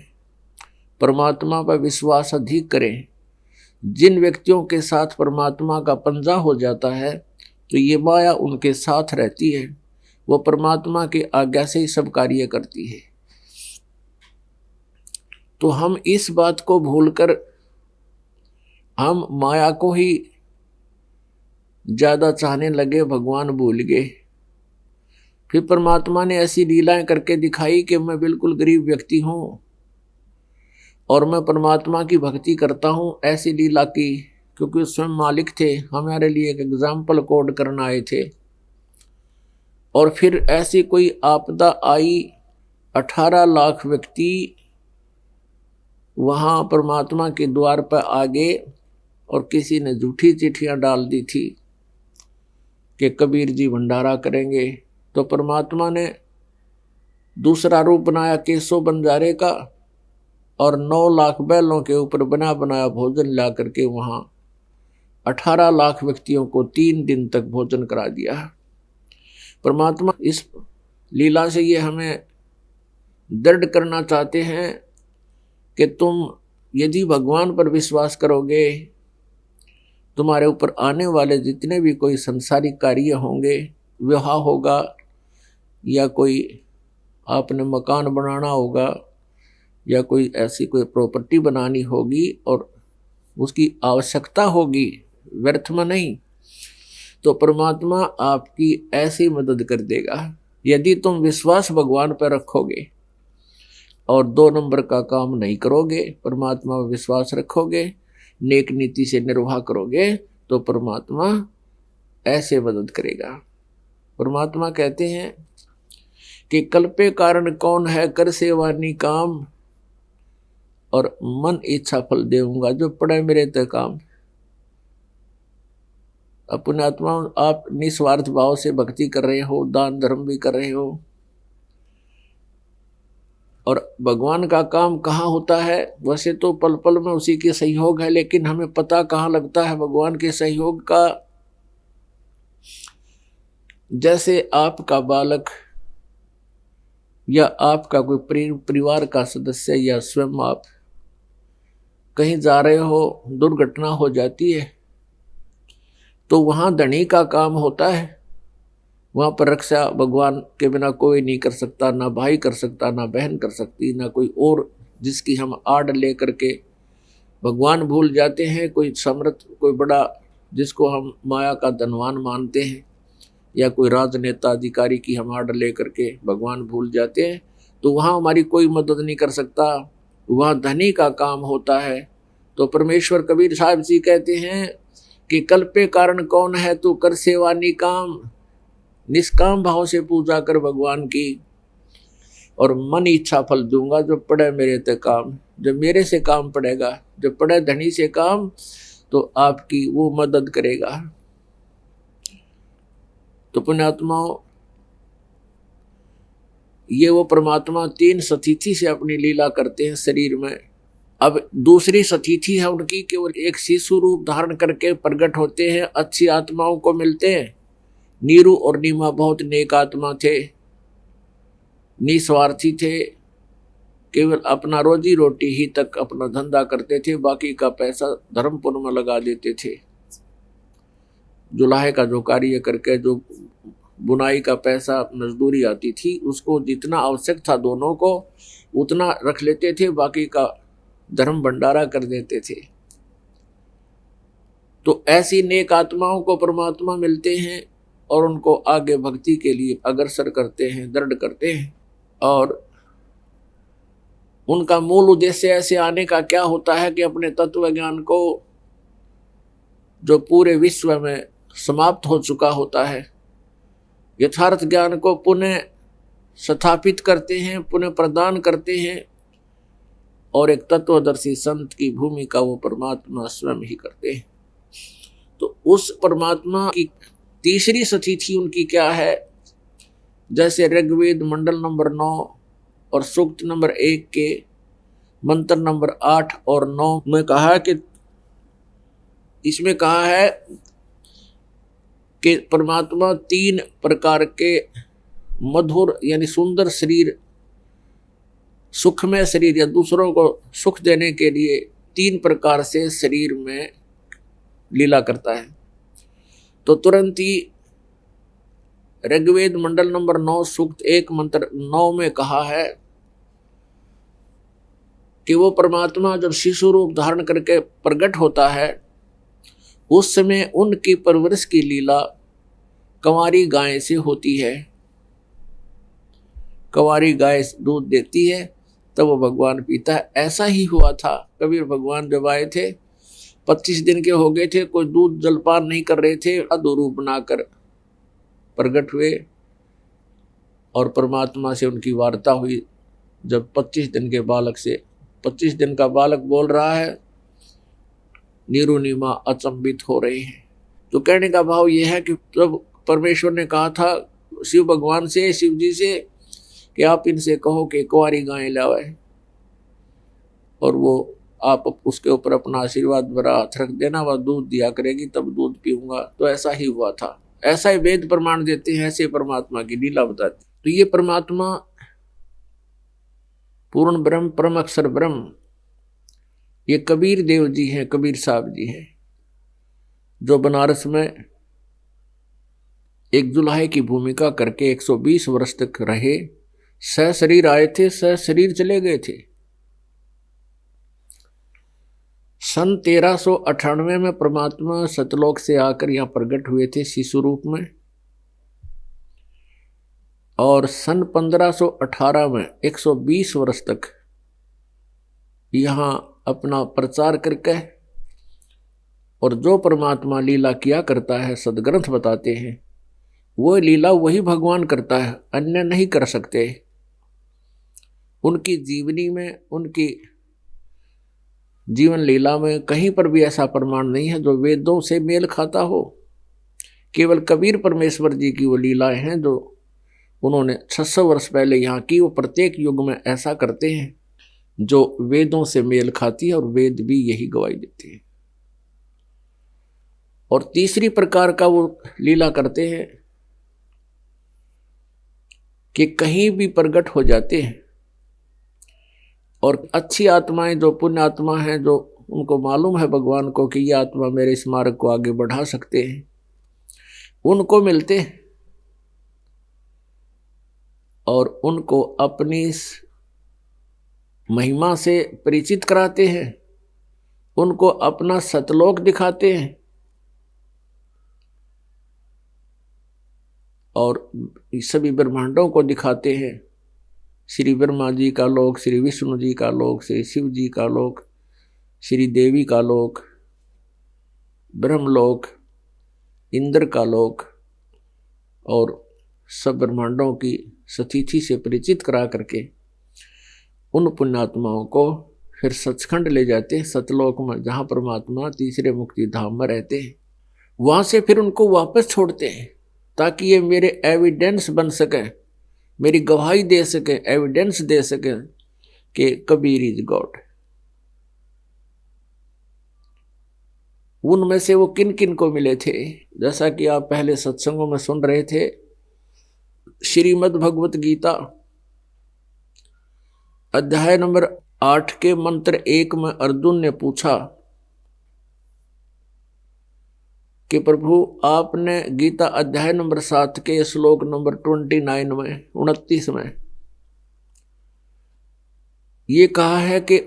परमात्मा पर विश्वास अधिक करें। जिन व्यक्तियों के साथ परमात्मा का पंजा हो जाता है तो ये माया उनके साथ रहती है, वो परमात्मा की आज्ञा से ही सब कार्य करती है। तो हम इस बात को भूलकर हम माया को ही ज्यादा चाहने लगे, भगवान भूल गए। फिर परमात्मा ने ऐसी लीलाएं करके दिखाई कि मैं बिल्कुल गरीब व्यक्ति हूं और मैं परमात्मा की भक्ति करता हूं, ऐसी लीला की, क्योंकि स्वयं मालिक थे, हमारे लिए एक एग्जाम्पल कोड करना आए थे। और फिर ऐसी कोई आपदा आई, 18 लाख व्यक्ति वहां परमात्मा के द्वार पर आ गए और किसी ने झूठी चिट्ठियां डाल दी थी कि कबीर जी भंडारा करेंगे। तो परमात्मा ने दूसरा रूप बनाया केशव बंजारे का और 9 लाख बैलों के ऊपर बना बनाया भोजन ला करके वहां 18 लाख व्यक्तियों को 3 दिन तक भोजन करा दिया। परमात्मा इस लीला से ये हमें दृढ़ करना चाहते हैं कि तुम यदि भगवान पर विश्वास करोगे, तुम्हारे ऊपर आने वाले जितने भी कोई संसारिक कार्य होंगे, विवाह होगा या कोई आपने मकान बनाना होगा या कोई ऐसी कोई प्रॉपर्टी बनानी होगी और उसकी आवश्यकता होगी, व्यर्थ में नहीं, तो परमात्मा आपकी ऐसी मदद कर देगा यदि तुम विश्वास भगवान पर रखोगे और 2 नंबर का काम नहीं करोगे, परमात्मा पर विश्वास रखोगे, नेक नीति से निर्वाह करोगे, तो परमात्मा ऐसे मदद करेगा। परमात्मा कहते हैं कि कल्पे कारण कौन है, कर सेवानी काम और मन इच्छा फल देऊंगा, जो पड़े मेरे ते काम। अपने आत्मा आप निस्वार्थ भाव से भक्ति कर रहे हो, दान धर्म भी कर रहे हो, और भगवान का काम कहाँ होता है? वैसे तो पल पल में उसी के सहयोग है, लेकिन हमें पता कहाँ लगता है भगवान के सहयोग का? जैसे आपका बालक या आपका कोई परिवार का सदस्य या स्वयं आप कहीं जा रहे हो, दुर्घटना हो जाती है, तो वहां धनी का काम होता है। वहां पर रक्षा भगवान के बिना कोई नहीं कर सकता, ना भाई कर सकता, ना बहन कर सकती, ना कोई और जिसकी हम आड़ ले करके भगवान भूल जाते हैं। कोई समर्थ, कोई बड़ा जिसको हम माया का धनवान मानते हैं, या कोई राजनेता अधिकारी की हम आड़ ले करके भगवान भूल जाते हैं, तो वहाँ हमारी कोई मदद नहीं कर सकता, वहाँ धनी का काम होता है। तो परमेश्वर कबीर साहब जी कहते हैं कि कल्पे कारण कौन है, तू कर सेवा निकाम, निष्काम भाव से पूजा कर भगवान की, और मन इच्छा फल दूंगा, जो पड़े मेरे ते काम। जब मेरे से काम पड़ेगा, जब पड़े धनी से काम, तो आपकी वो मदद करेगा। तो पुण्यात्माओं, ये वो परमात्मा 3 सतिथि से अपनी लीला करते हैं शरीर में। अब दूसरी सतिथि है उनकी कि वो एक शिशु रूप धारण करके प्रकट होते हैं, अच्छी आत्माओं को मिलते हैं। नीरू और नीमा बहुत नेक आत्मा थे, निस्वार्थी थे, केवल अपना रोजी रोटी ही तक अपना धंधा करते थे, बाकी का पैसा धर्म पुण्य में लगा देते थे। जुलाहे का जो कार्य करके जो बुनाई का पैसा मजदूरी आती थी, उसको जितना आवश्यक था दोनों को उतना रख लेते थे, बाकी का धर्म भंडारा कर देते थे। तो ऐसी नेक आत्माओं को परमात्मा मिलते हैं और उनको आगे भक्ति के लिए अग्रसर करते हैं, दृढ़ करते हैं। और उनका मूल उद्देश्य ऐसे आने का क्या होता है कि अपने तत्व ज्ञान को, जो पूरे विश्व में समाप्त हो चुका होता है, यथार्थ ज्ञान को पुनः स्थापित करते हैं, पुनः प्रदान करते हैं, और एक तत्वदर्शी संत की भूमिका वो परमात्मा स्वयं ही करते हैं। तो उस परमात्मा की तीसरी सतिथि उनकी क्या है? जैसे ऋग्वेद मंडल नंबर 9 और सूक्त नंबर 1 के मंत्र नंबर 8 और 9 में कहा कि इसमें कहा है कि परमात्मा 3 प्रकार के मधुर यानी सुंदर शरीर, सुखमय शरीर या दूसरों को सुख देने के लिए 3 प्रकार से शरीर में लीला करता है। तो तुरंत ही ऋग्वेद मंडल नंबर 9 सूक्त 1 मंत्र 9 में कहा है कि वो परमात्मा जब शिशु रूप धारण करके प्रकट होता है उस समय उनकी परवरिश की लीला कंवारी गाय से होती है। कंवारी गाय दूध देती है तब वो भगवान पीता है। ऐसा ही हुआ था। कबीर भगवान जब आए थे 25 दिन के हो गए थे, कोई दूध जलपान नहीं कर रहे थे, अधूरूप बनाकर प्रकट हुए और परमात्मा से उनकी वार्ता हुई। जब 25 दिन के बालक से 25 दिन का बालक बोल रहा है, नीरू नीमा अचंभित हो रहे हैं। तो कहने का भाव यह है कि जब परमेश्वर ने कहा था शिव भगवान से, शिव जी से कि आप इनसे कहो कि कुंवारी गाय लाए और वो आप उसके ऊपर अपना आशीर्वाद भरा हाथ रख देना, वह दूध दिया करेगी, तब दूध पीऊंगा। तो ऐसा ही हुआ था। ऐसा ही वेद प्रमाण देते हैं, ऐसे परमात्मा की लीला बताते। तो ये परमात्मा पूर्ण ब्रह्म, परम अक्षर ब्रह्म, ये कबीर देव जी हैं, कबीर साहब जी हैं, जो बनारस में एक जुलाहे की भूमिका करके 120 वर्ष तक रहे। सह शरीर आए थे, सह शरीर चले गए थे। सन 1398 में परमात्मा सतलोक से आकर यहाँ प्रकट हुए थे शिशु रूप में, और सन 1518 में 120 वर्ष तक यहाँ अपना प्रचार करके, और जो परमात्मा लीला किया करता है सदग्रंथ बताते हैं, वो लीला वही भगवान करता है, अन्य नहीं कर सकते। उनकी जीवनी में, उनकी जीवन लीला में कहीं पर भी ऐसा प्रमाण नहीं है जो वेदों से मेल खाता हो। केवल कबीर परमेश्वर जी की वो लीलाएं हैं जो उन्होंने 600 वर्ष पहले यहाँ की। वो प्रत्येक युग में ऐसा करते हैं जो वेदों से मेल खाती है, और वेद भी यही गवाही देते हैं। और तीसरी प्रकार का वो लीला करते हैं कि कहीं भी प्रकट हो जाते हैं, और अच्छी आत्माएं जो पुण्य आत्मा हैं, जो उनको मालूम है भगवान को कि ये आत्मा मेरे इस मार्ग को आगे बढ़ा सकते हैं, उनको मिलते हैं और उनको अपनी महिमा से परिचित कराते हैं, उनको अपना सतलोक दिखाते हैं, और सभी ब्रह्मांडों को दिखाते हैं। श्री ब्रह्मा जी का लोक, श्री विष्णु जी का लोक, श्री शिव जी का लोक, श्री देवी का लोक, ब्रह्मलोक, इंद्र का लोक, और सब ब्रह्मांडों की स्थिति से परिचित करा करके उन पुण्यात्माओं को फिर सचखंड ले जाते हैं, सतलोक में, जहाँ परमात्मा तीसरे मुक्ति धाम में रहते हैं। वहाँ से फिर उनको वापस छोड़ते हैं ताकि ये मेरे एविडेंस बन सके, मेरी गवाही दे सके, एविडेंस दे सके कि कबीर इज गॉड। उनमें से वो किन किन को मिले थे, जैसा कि आप पहले सत्संगों में सुन रहे थे। श्रीमद् भगवत गीता अध्याय नंबर 8 के मंत्र 1 में अर्जुन ने पूछा कि प्रभु आपने गीता अध्याय नंबर 7 के श्लोक नंबर 29 में ये कहा है कि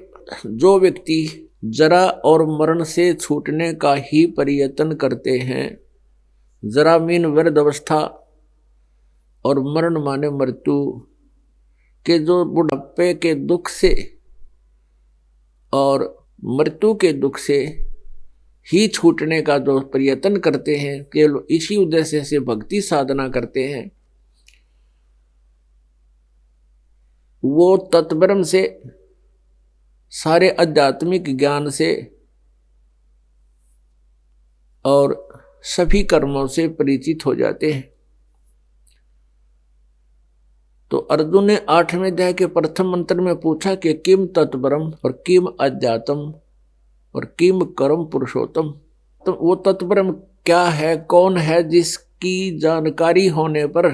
जो व्यक्ति जरा और मरण से छूटने का ही प्रयत्न करते हैं, जरा मीन वृद्ध अवस्था और मरण माने मृत्यु के, जो बुढ़ापे के दुख से और मृत्यु के दुख से ही छूटने का जो प्रयत्न करते हैं, केवल इसी उद्देश्य से भक्ति साधना करते हैं, वो तत्ब्रह्म से, सारे आध्यात्मिक ज्ञान से और सभी कर्मों से परिचित हो जाते हैं। तो अर्जुन ने 8वें अध्याय के प्रथम मंत्र में पूछा कि किम तत्ब्रह्म और किम अध्यात्म और किम कर्म पुरुषोत्तम। तो वो तत्व ब्रह्म क्या है, कौन है, जिसकी जानकारी होने पर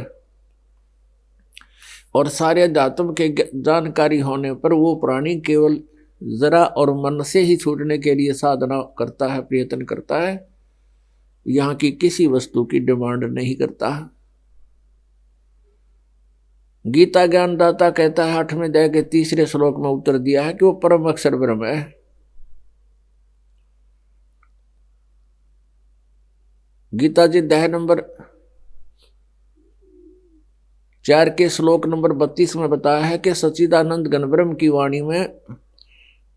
और सारे अध्यात्म के जानकारी होने पर वो प्राणी केवल जरा और मन से ही छूटने के लिए साधना करता है, प्रयत्न करता है, यहाँ की किसी वस्तु की डिमांड नहीं करता। गीता ज्ञानदाता कहता है 8वें अध्याय के 3 श्लोक में उत्तर दिया है कि वो परम अक्षर ब्रह्म है। गीता जी अध्याय नंबर 4 के श्लोक नंबर 32 में बताया है कि सच्चिदानंद घन ब्रह्म की वाणी में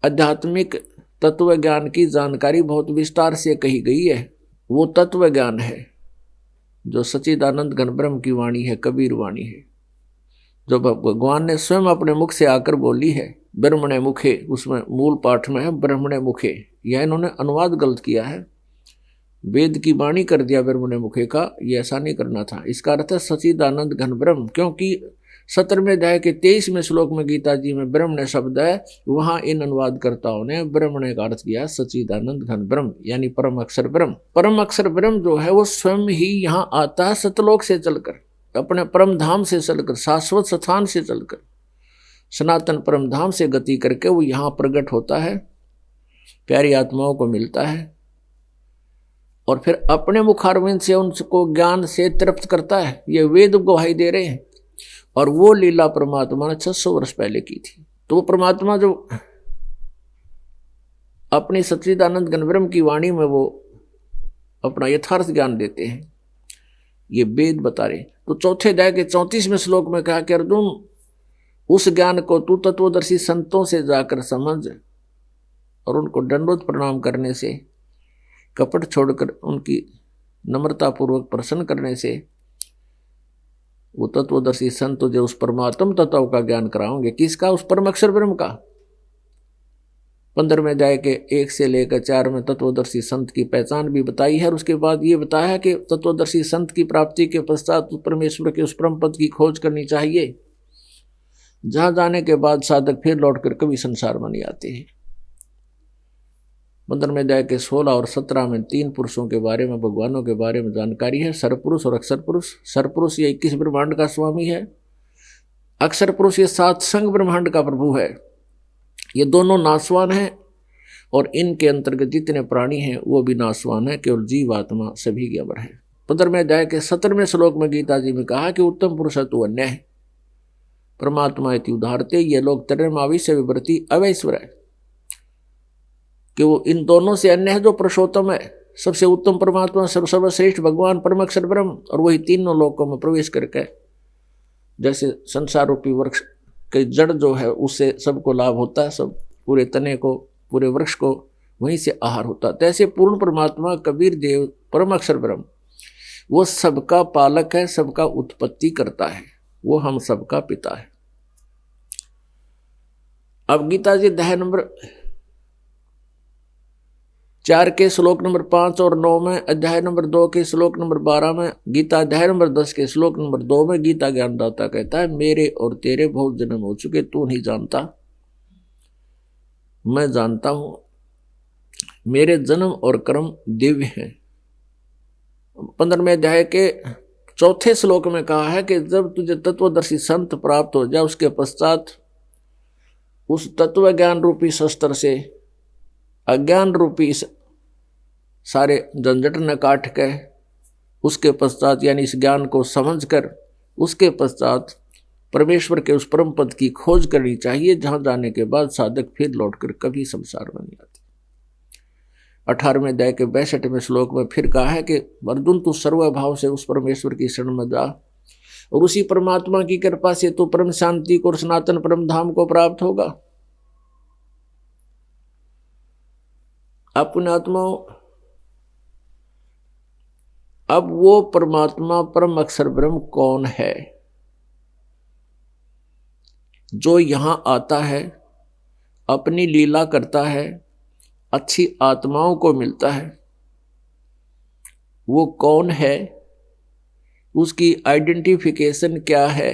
आध्यात्मिक तत्व ज्ञान की जानकारी बहुत विस्तार से कही गई है। वो तत्व ज्ञान है जो सच्चिदानंद घन ब्रह्म की वाणी है, कबीर वाणी है, जो भगवान ने स्वयं अपने मुख से आकर बोली है। ब्रह्मणे मुखे, उसमें मूल पाठ में है ब्रह्मणे मुखे, यह इन्होंने अनुवाद गलत किया है, वेद की वाणी कर दिया ब्रह्मणे मुखे का, ये ऐसा नहीं करना था। इसका अर्थ है सच्चिदानंद घन ब्रह्म, क्योंकि 17वें अध्याय के 23वें श्लोक में गीता जी में ब्रह्मणे शब्द है, वहां इन अनुवादकर्ताओं ने ब्रह्मणे का अर्थ किया सच्चिदानंद घन ब्रह्म, यानी परम अक्षर ब्रह्म। परम अक्षर ब्रह्म जो है वो स्वयं ही यहाँ आता है, सतलोक से चलकर, अपने परम धाम से चलकर, शाश्वत स्थान से चलकर, सनातन परम धाम से गति करके वो यहाँ प्रकट होता है, प्यारी आत्माओं को मिलता है और फिर अपने मुखारविंद से उनको ज्ञान से तृप्त करता है। ये वेद गवाही दे रहे हैं। और वो लीला परमात्मा ने 600 वर्ष पहले की थी। तो वो परमात्मा जो अपनी सच्चिदानंद घन ब्रह्म की वाणी में वो अपना यथार्थ ज्ञान देते हैं, ये वेद बता रहे। तो 4 अध्याय के 34वें श्लोक में कहा कि अर्जुन, उस ज्ञान को तू तत्वदर्शी संतों से जाकर समझ और उनको दंडवत प्रणाम करने से, कपट छोड़कर उनकी नम्रतापूर्वक प्रसन्न करने से वो तत्वदर्शी संत तुझे उस परमात्म तत्व का ज्ञान कराओगे। किसका? उस परम अक्षर ब्रह्म का। 15वें अध्याय के 1 से लेकर 4 में तत्वदर्शी संत की पहचान भी बताई है और उसके बाद ये बताया है कि तत्वदर्शी संत की प्राप्ति के पश्चात परमेश्वर के उस परम पद की खोज करनी चाहिए, जहां जाने के बाद साधक फिर लौटकर कभी संसार में नहीं आते हैं। 15वें अध्याय के 16 और 17 में 3 पुरुषों के बारे में, भगवानों के बारे में जानकारी है, सरपुरुष और अक्षर पुरुष। सरपुरुष ये 21 ब्रह्मांड का स्वामी है, अक्षर पुरुष ये 7 संग ब्रह्मांड का प्रभु है। ये दोनों नाशवान हैं और इनके अंतर्गत जितने प्राणी हैं वो भी नाशवान है, केवल जीव आत्मा सभी के अमर है। 15वें अध्याय के 17वें श्लोक में गीता जी में कहा कि उत्तम पुरुष तो अन्य है, परमात्मा इति उदाहरते, ये लोग तरणमावी से विवृति अवैश्वर है, कि वो इन दोनों से अन्य है जो पुरुषोत्तम है, सबसे उत्तम परमात्मा, सर्वश्रेष्ठ भगवान परम अक्षर ब्रह्म, और वही तीनों लोकों में प्रवेश करके जैसे संसार रूपी वृक्ष के जड़ जो है उससे सबको लाभ होता है, सब पूरे तने को, पूरे वृक्ष को वहीं से आहार होता है, तैसे पूर्ण परमात्मा कबीर देव परम अक्षर ब्रह्म वो सबका पालक है, सबका उत्पत्ति करता है, वो हम सबका पिता है। अब गीता जी अध्याय नंबर 4 के श्लोक नंबर 5 और 9 में, अध्याय नंबर 2 के श्लोक नंबर 12 में, गीता अध्याय नंबर 10 के श्लोक नंबर 2 में गीता ज्ञानदाता कहता है, मेरे और तेरे बहुत जन्म हो चुके, तू नहीं जानता, मैं जानता हूं, मेरे जन्म और कर्म दिव्य हैं। 15वें अध्याय के 4 श्लोक में कहा है कि जब तुझे तत्वदर्शी संत प्राप्त हो जाए, उसके पश्चात उस तत्व ज्ञान रूपी शस्त्र से अज्ञान रूपी सारे झंझट न काट के उसके पश्चात, यानी इस ज्ञान को समझकर उसके पश्चात परमेश्वर के उस परम पद की खोज करनी चाहिए, जहां जाने के बाद साधक फिर लौटकर कभी संसार में नहीं आते। 18वें अध्याय के 62वें श्लोक में फिर कहा है कि अर्जुन, तू सर्वभाव से उस परमेश्वर की शरण में जा और उसी परमात्मा की कृपा से तू परम शांति को और सनातन परम धाम को प्राप्त होगा। अपने आत्माओं, अब वो परमात्मा परम अक्षर ब्रह्म कौन है जो यहां आता है, अपनी लीला करता है, अच्छी आत्माओं को मिलता है, वो कौन है, उसकी आइडेंटिफिकेशन क्या है?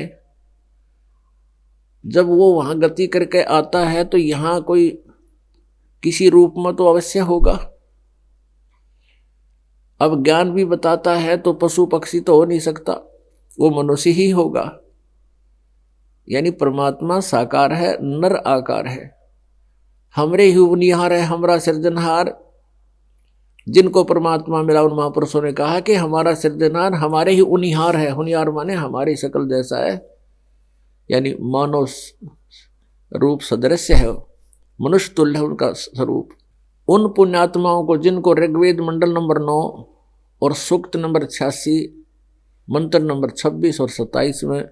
जब वो वहां गति करके आता है तो यहां कोई किसी रूप में तो अवश्य होगा। अब ज्ञान भी बताता है तो पशु पक्षी तो हो नहीं सकता, वो मनुष्य ही होगा। यानी परमात्मा साकार है, नर आकार है, हमरे ही उनिहार है, हमारा सृजनहार। जिनको परमात्मा मिला उन महापुरुषों ने कहा कि हमारा सृजनहार हमारे ही उनिहार है। हुनिहार माने हमारी शक्ल जैसा है, यानी मानव रूप सदृश्य है, मनुष्य तुल्य है उनका स्वरूप। उन पुण्यात्माओं को जिनको ऋग्वेद मंडल नंबर 9 और सूक्त नंबर 86 मंत्र नंबर 26 और 27 में,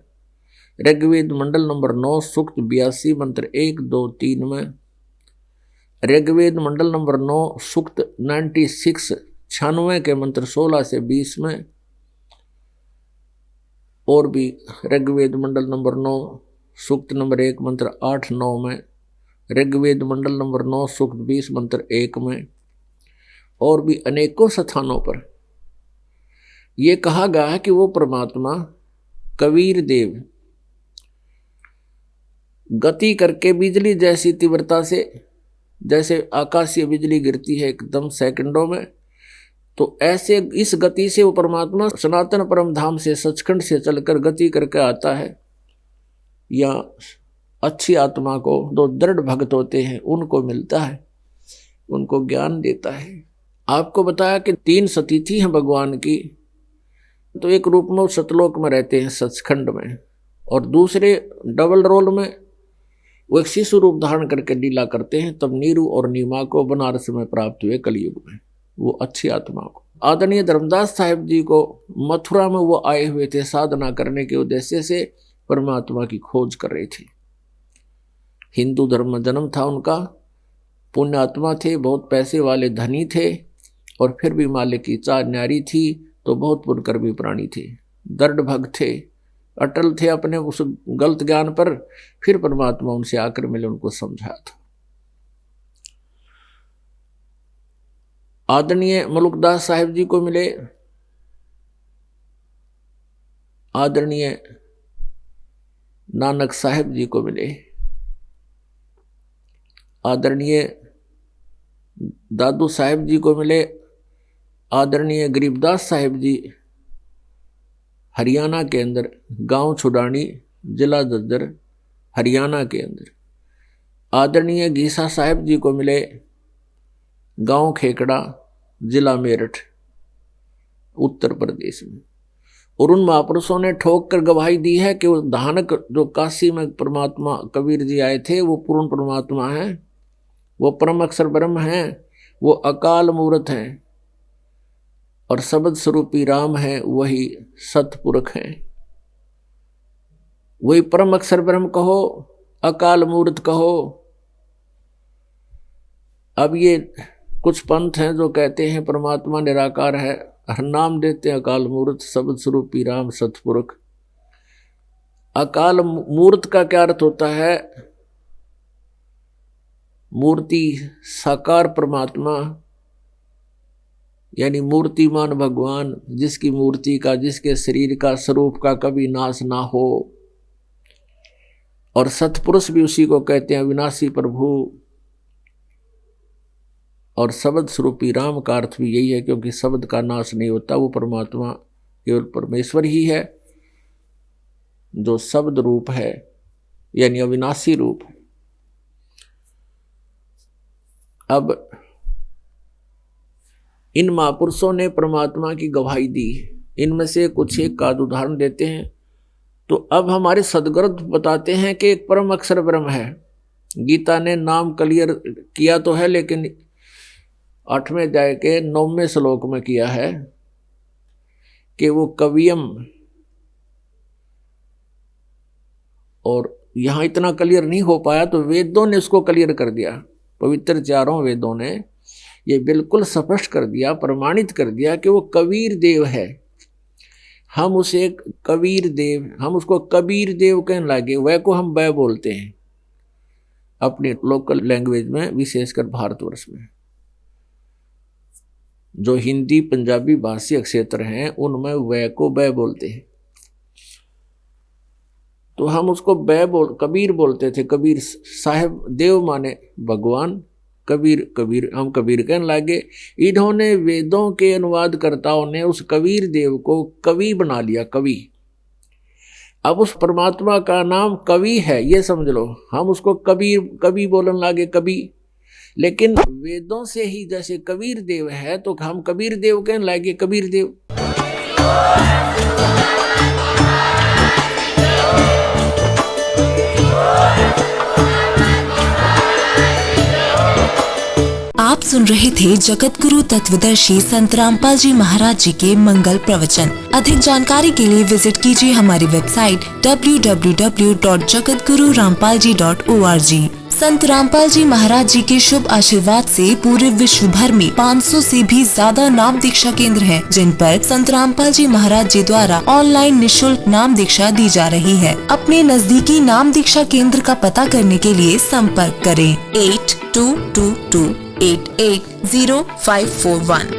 ऋग्वेद मंडल नंबर 9 सूक्त 82 मंत्र 1, 2, 3 में, ऋग्वेद मंडल नंबर 9 सूक्त 96 के मंत्र 16 से 20 में, और भी ऋग्वेद मंडल नंबर 9 सूक्त नंबर 1 मंत्र 8, 9 में, ऋग्वेद मंडल नंबर 9 सूक्त 20 मंत्र 1 में, और भी अनेकों स्थानों पर ये कहा गया है कि वो परमात्मा कबीर देव गति करके बिजली जैसी तीव्रता से, जैसे आकाशीय बिजली गिरती है एकदम सेकंडों में, तो ऐसे इस गति से वो परमात्मा सनातन परम धाम से सचखंड से चलकर गति करके आता है। या अच्छी आत्मा को, जो दृढ़ भक्त होते हैं, उनको मिलता है, उनको ज्ञान देता है। आपको बताया कि 3 सतिथि हैं भगवान की, तो एक रूप में सतलोक में रहते हैं सचखंड में, और दूसरे डबल रोल में वो एक शिशु रूप धारण करके लीला करते हैं। तब नीरू और नीमा को बनारस में प्राप्त हुए कलयुग में, वो अच्छी आत्मा को। आदरणीय धर्मदास साहिब जी को मथुरा में वो आए हुए थे, साधना करने के उद्देश्य से परमात्मा की खोज कर रहे थे। हिंदू धर्म में जन्म था उनका, पुण्यात्मा थे, बहुत पैसे वाले धनी थे, और फिर भी मालिक की चाह न्यारी थी, तो बहुत पुण्यकर्मी प्राणी थे, दृढ़ भक्त थे, अटल थे अपने उस गलत ज्ञान पर। फिर परमात्मा उनसे आकर मिले, उनको समझाया था। आदरणीय मलुकदास साहिब जी को मिले, आदरणीय नानक साहिब जी को मिले, आदरणीय दादू साहिब जी को मिले, आदरणीय गरीबदास साहिब जी हरियाणा के अंदर, गांव छुडानी, जिला झज्जर, हरियाणा के अंदर। आदरणीय गीसा साहिब जी को मिले, गांव खेकड़ा, जिला मेरठ, उत्तर प्रदेश में। और उन महापुरुषों ने ठोक कर गवाही दी है कि वो धानक जो काशी में परमात्मा कबीर जी आए थे, वो पूर्ण परमात्मा हैं, वो परम अक्षर ब्रह्म हैं, वो अकाल मूर्त हैं, और शब्द स्वरूपी राम है, वही सतपुरख हैं। वही परम अक्षर ब्रह्म कहो, अकाल मूर्त कहो। अब ये कुछ पंथ हैं जो कहते हैं परमात्मा निराकार है, हर नाम देते हैं अकाल मूर्त, शब्द स्वरूपी राम, सतपुरख। अकाल मूर्त का क्या अर्थ होता है? मूर्ति साकार परमात्मा, यानी मूर्तिमान भगवान, जिसकी मूर्ति का, जिसके शरीर का, स्वरूप का कभी नाश ना हो। और सतपुरुष भी उसी को कहते हैं, अविनाशी प्रभु। और शब्द स्वरूपी राम का अर्थ भी यही है, क्योंकि शब्द का नाश नहीं होता, वो परमात्मा केवल परमेश्वर ही है जो शब्द रूप है, यानी अविनाशी रूप है। अब इन महापुरुषों ने परमात्मा की गवाही दी, इनमें से कुछ एक का उदाहरण देते हैं। तो अब हमारे सदगुरु बताते हैं कि एक परम अक्षर ब्रह्म है। गीता ने नाम क्लियर किया तो है, लेकिन 8वें अध्याय के 9वें श्लोक में किया है कि वो कवियम, और यहां इतना क्लियर नहीं हो पाया तो वेदों ने उसको क्लियर कर दिया। पवित्र 4 वेदों ने ये बिल्कुल स्पष्ट कर दिया, प्रमाणित कर दिया कि वो कबीर देव है। हम उसे कबीर देव, हम उसको कबीर देव कहने लगे। वह को हम वह बोलते हैं अपनी लोकल लैंग्वेज में, विशेषकर भारतवर्ष में। जो हिंदी पंजाबी भाषी क्षेत्र हैं उनमें वह को वह बोलते हैं, तो हम उसको कबीर बोलते थे। कबीर साहब, देव माने भगवान, कबीर कबीर हम कबीर कहने लगे। इन्होंने वेदों के अनुवादकर्ताओं ने उस कबीर देव को कवि बना लिया, कवि। अब उस परमात्मा का नाम कवि है, ये समझ लो। हम उसको कबीर कवि बोलने लगे, कवि। लेकिन वेदों से ही जैसे कबीर देव है तो हम कबीर देव कहने लगे, कबीर देव। आप सुन रहे थे जगत गुरु तत्वदर्शी संत रामपाल जी महाराज जी के मंगल प्रवचन। अधिक जानकारी के लिए विजिट कीजिए हमारी वेबसाइट www.jagatgururampalji.org। संत रामपाल जी महाराज जी के शुभ आशीर्वाद से पूरे विश्व भर में 500 से भी ज्यादा नाम दीक्षा केंद्र हैं, जिन पर संत रामपाल जी महाराज जी द्वारा ऑनलाइन निशुल्क नाम दीक्षा दी जा रही है। अपने नजदीकी नाम दीक्षा केंद्र का पता करने के लिए संपर्क करें 8222880541।